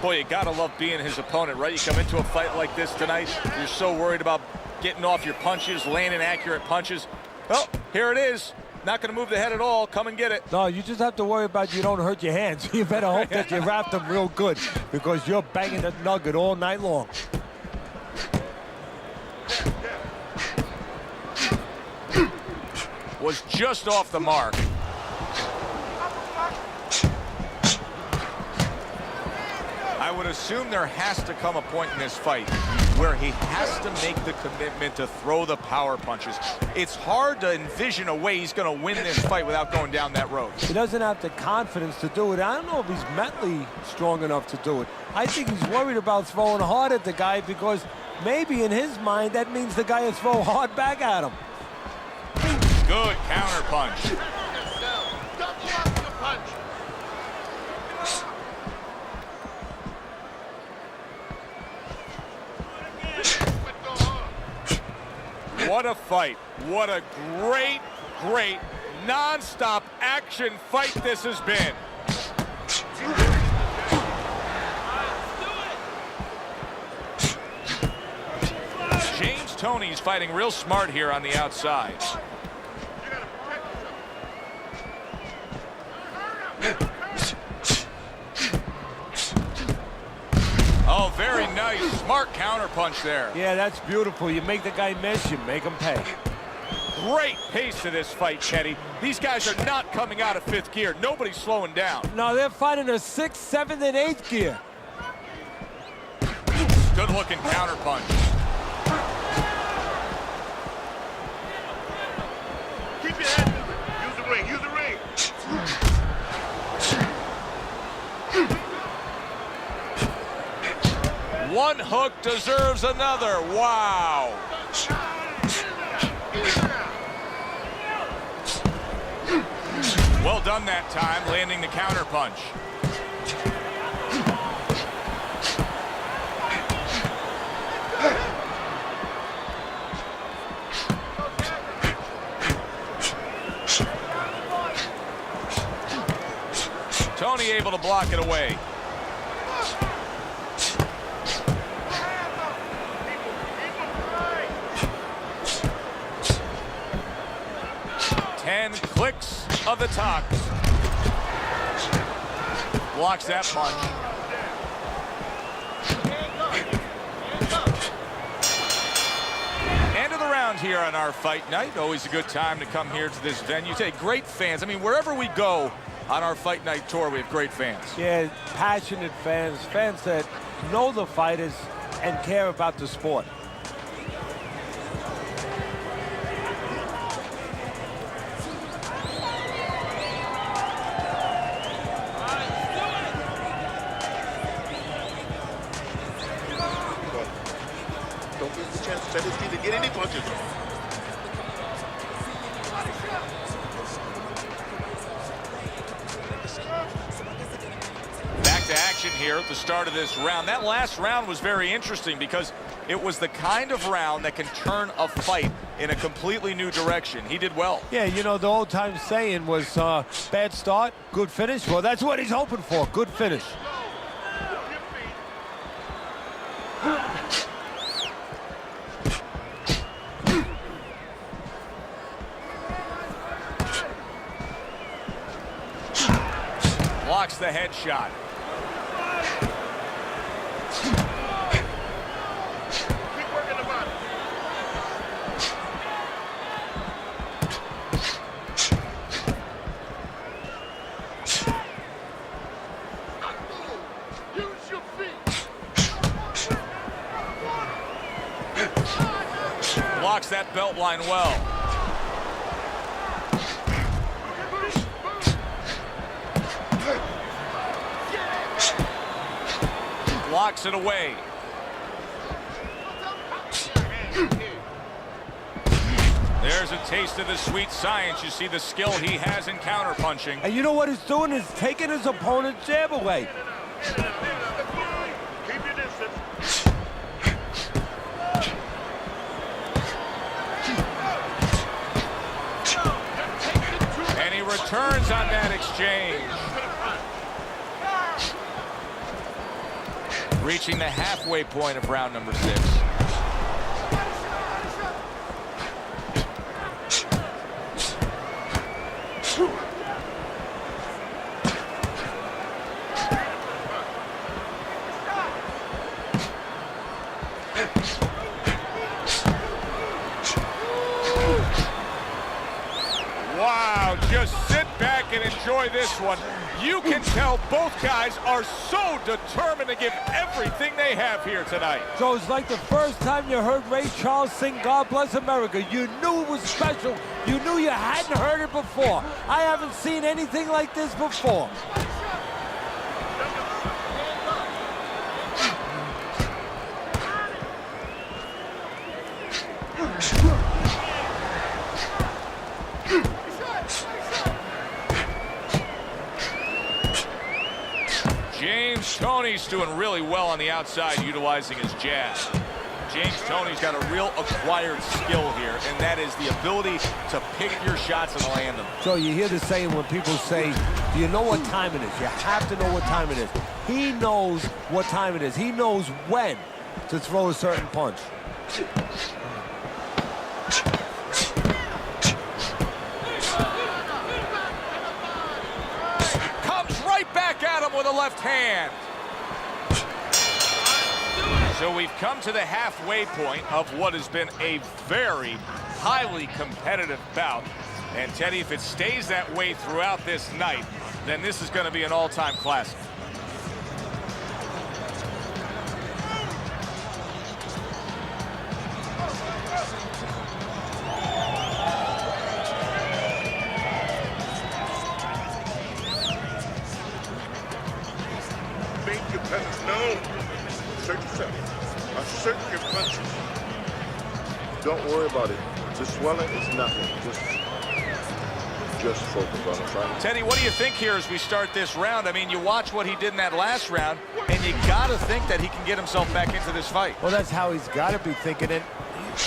Boy, you gotta love being his opponent, right? You come into a fight like this tonight, you're so worried about getting off your punches, landing accurate punches. Well, here it is. Not going to move the head at all. Come and get it. No, you just have to worry about you don't hurt your hands. You better hope that you wrap them real good, because you're banging that nugget all night long. Was just off the mark. I would assume there has to come a point in this fight where he has to make the commitment to throw the power punches. It's hard to envision a way he's going to win this fight without going down that road. He doesn't have the confidence to do it. I don't know if he's mentally strong enough to do it. I think he's worried about throwing hard at the guy, because maybe in his mind that means the guy will throw hard back at him. Good counter punch. What a fight. What a great, great, non-stop action fight this has been. James Toney's fighting real smart here on the outside. Oh, very nice. Smart counter punch there. Yeah, that's beautiful. You make the guy miss, you make him pay. Great pace to this fight, Teddy. These guys are not coming out of fifth gear. Nobody's slowing down. No, they're fighting a 6th, 7th, and 8th gear. Good looking counter punch. Keep your head moving. Use the ring. Use the ring. One hook deserves another. Wow. Well done that time, landing the counter punch. Toney able to block it away. Ten clicks of the top. Blocks that punch. End of the round here on our fight night. Always a good time to come here to this venue. Take great fans. I mean, wherever we go on our fight night tour, we have great fans. Yeah, passionate fans, fans that know the fighters and care about the sport. Don't give him the chance to set his feet to get any punches. Back to action here at the start of this round. That last round was very interesting because it was the kind of round that can turn a fight in a completely new direction. He did well. Yeah, you know, the old time saying was bad start, good finish. Well, that's what he's hoping for, good finish. Blocks the headshot. Keep working the body. Use your feet. Blocks that belt line well. Blocks it away. There's a taste of the sweet science. You see the skill he has in counterpunching. And you know what he's doing is taking his opponent's jab away. Keep your distance. And he returns on that exchange. Reaching the halfway point of round number 6. Wow, just sit back and enjoy this one. You can tell both guys are so determined to give everything they have here tonight. So it's like the first time you heard Ray Charles sing God Bless America. You knew it was special. You knew you hadn't heard it before. I haven't seen anything like this before. Toney's doing really well on the outside, utilizing his jab. Toney's got a real acquired skill here, and that is the ability to pick your shots and land them. So you hear the saying when people say, do you know what time it is? You have to know what time it is. He knows what time it is. He knows when to throw a certain punch. Comes right back at him with a left hand. So we've come to the halfway point of what has been a very highly competitive bout. And Teddy, if it stays that way throughout this night, then this is going to be an all-time classic. Make your punches known. Assert yourself. Assert your punches. Don't worry about it. The swelling is nothing. Just just focus on the fight. Teddy, what do you think here as we start this round? I mean, you watch what he did in that last round, and you got to think that he can get himself back into this fight. Well, that's how he's got to be thinking it.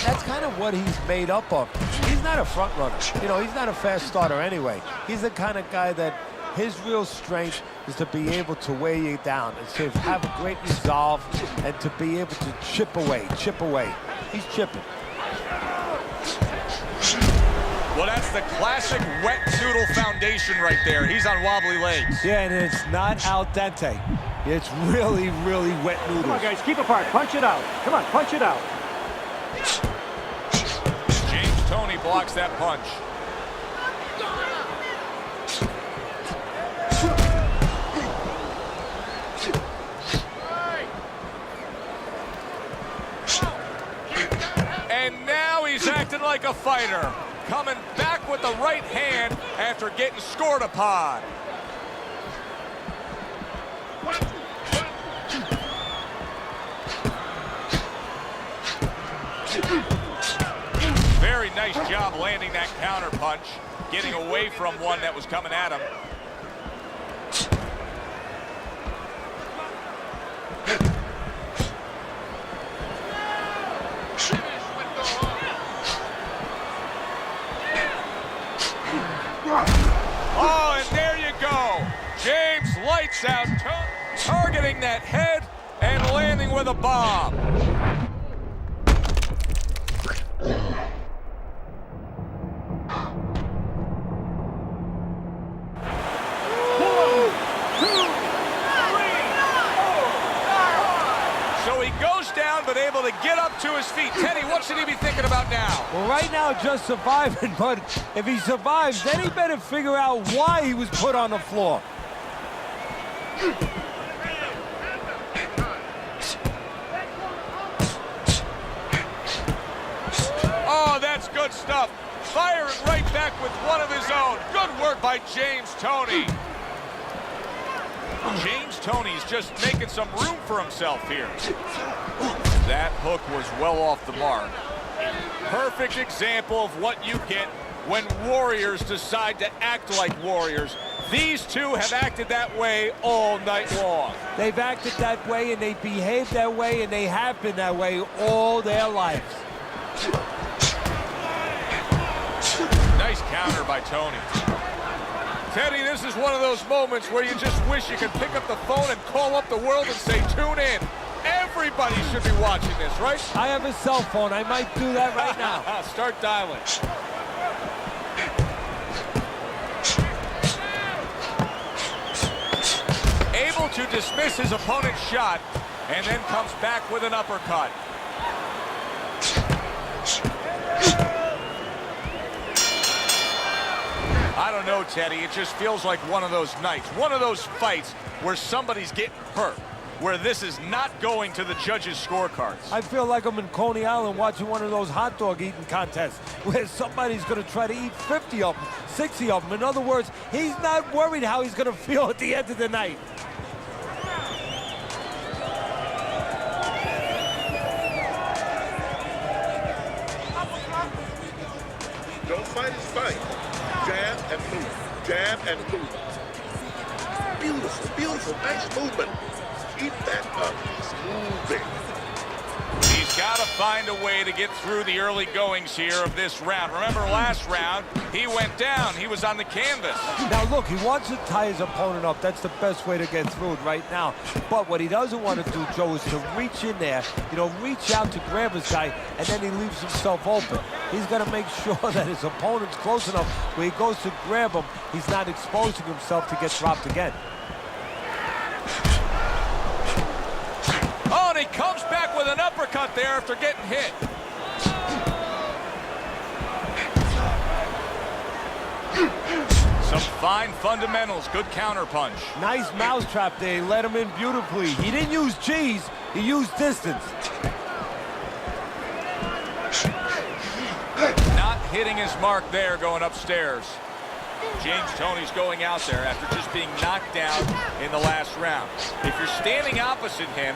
That's kind of what he's made up of. He's not a front runner. You know, he's not a fast starter anyway. He's the kind of guy that his real strength is to be able to weigh you down and to have a great resolve and to be able to chip away. He's chipping. Well, that's the classic wet noodle foundation right there. He's on wobbly legs. Yeah, and it's not al dente. It's really, really wet noodles. Come on, guys, keep apart. Punch it out. Come on, punch it out. James Toney blocks that punch. And now he's acting like a fighter. Coming back with the right hand after getting scored upon. Very nice job landing that counter punch, getting away from one that was coming at him. Oh, and there you go. James lights out, targeting that head and landing with a bomb. So he goes down, but able to get up to his feet. Teddy, what should he be thinking about now? Well, right now, just surviving, but if he survives, then he better figure out why he was put on the floor. Oh, that's good stuff. Firing right back with one of his own. Good work by James Toney. James Toney's just making some room for himself here. That hook was well off the mark. Perfect example of what you get when warriors decide to act like warriors. These two have acted that way all night long. They've acted that way, and they behaved that way, and they have been that way all their lives. Nice counter by Toney. Teddy, this is one of those moments where you just wish you could pick up the phone and call up the world and say, tune in. Everybody should be watching this, right? I have a cell phone. I might do that right now. Start dialing. Able to dismiss his opponent's shot and then comes back with an uppercut. I don't know, Teddy. It just feels like one of those nights, one of those fights where somebody's getting hurt, where this is not going to the judges' scorecards. I feel like I'm in Coney Island watching one of those hot dog eating contests where somebody's going to try to eat 50 of them, 60 of them. In other words, he's not worried how he's going to feel at the end of the night. Don't fight his fight. Jab and move. Jab and move. Beautiful, beautiful. Nice movement. Keep that up. He's moving. He's got to find a way to get through the early goings here of this round. Remember last round, he went down. He was on the canvas. Now, look, he wants to tie his opponent up. That's the best way to get through it right now. But what he doesn't want to do, Joe, is to reach in there, you know, reach out to grab his guy, and then he leaves himself open. He's got to make sure that his opponent's close enough where he goes to grab him, he's not exposing himself to get dropped again. Oh, and he comes back with an uppercut there after getting hit. Some fine fundamentals, good counter punch. Nice mousetrap there, he let him in beautifully. He didn't use cheese, he used distance. Not hitting his mark there going upstairs. James Toney's going out there after just being knocked down in the last round. If you're standing opposite him,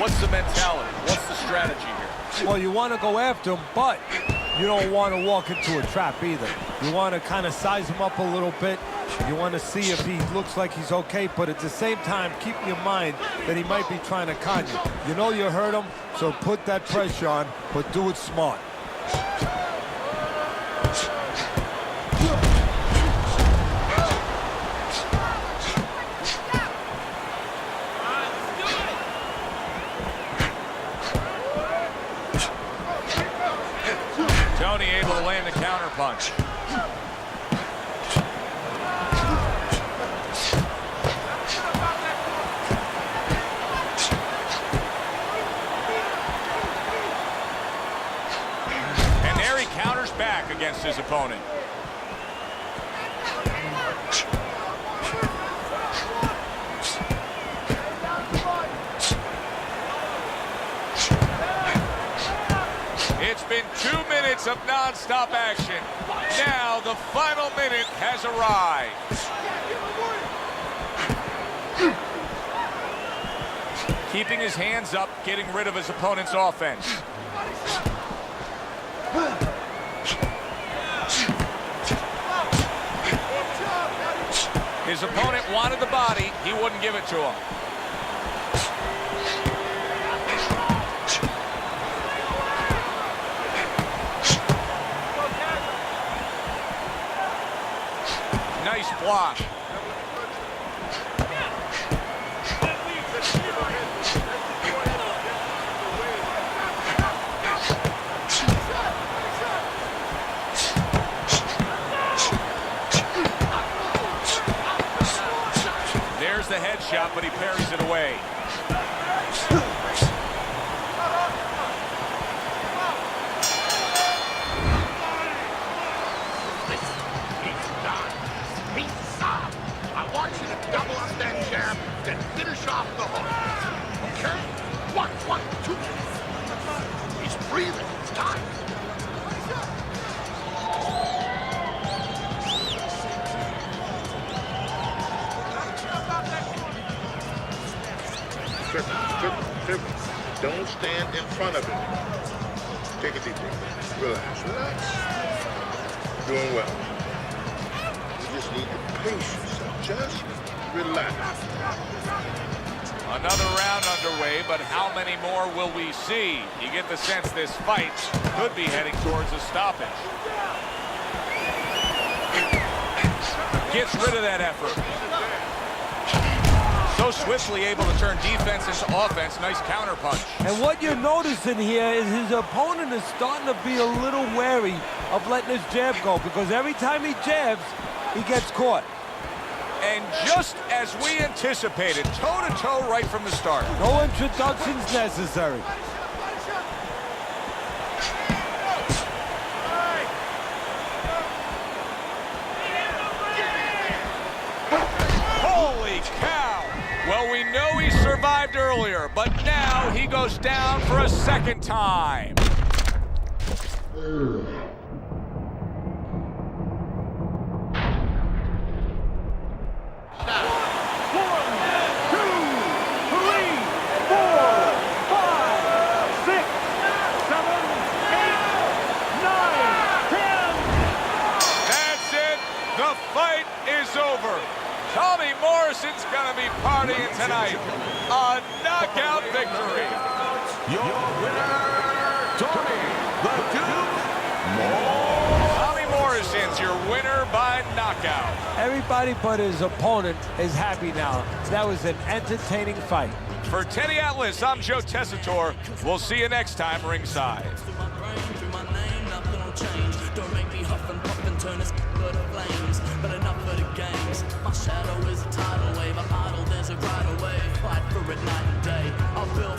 what's the mentality? What's the strategy here? Well, you want to go after him, but you don't want to walk into a trap either. You want to kind of size him up a little bit. You want to see if he looks like he's okay, but at the same time, keep in your mind that he might be trying to con you. You know you hurt him, so put that pressure on, but do it smart. Toney able to land the counter punch. And there he counters back against his opponent. It's been 2 minutes of non-stop action. Now the final minute has arrived. Keeping his hands up, getting rid of his opponent's offense. His opponent wanted the body, he wouldn't give it to him. Nice block. There's the headshot, but he parries it away. Double up that jab, then finish off the hook. Okay? 1, 1, 2. He's breathing. It's time. Triple. Don't stand in front of him. Take a deep breath. Relax. Doing well. You just need to pace yourself. Just relax. Another round underway, but how many more will we see? You get the sense this fight could be heading towards a stoppage. Gets rid of that effort. So swiftly able to turn defense into offense. Nice counter punch. And what you're noticing here is his opponent is starting to be a little wary of letting his jab go, because every time he jabs, he gets caught. And just as we anticipated, toe-to-toe right from the start. No introductions necessary. Holy cow! Well, we know he survived earlier, but now he goes down for a second time. Over. Tommy Morrison's gonna be partying tonight. A knockout victory. Your winner, Toney, the Duke. Tommy Morrison's your winner by knockout. Everybody but his opponent is happy now. That was an entertaining fight. For Teddy Atlas, I'm Joe Tessitore. We'll see you next time ringside. But enough for the games. My shadow is a tidal wave. I idle, there's a right away. Fight for it night and day. I'll build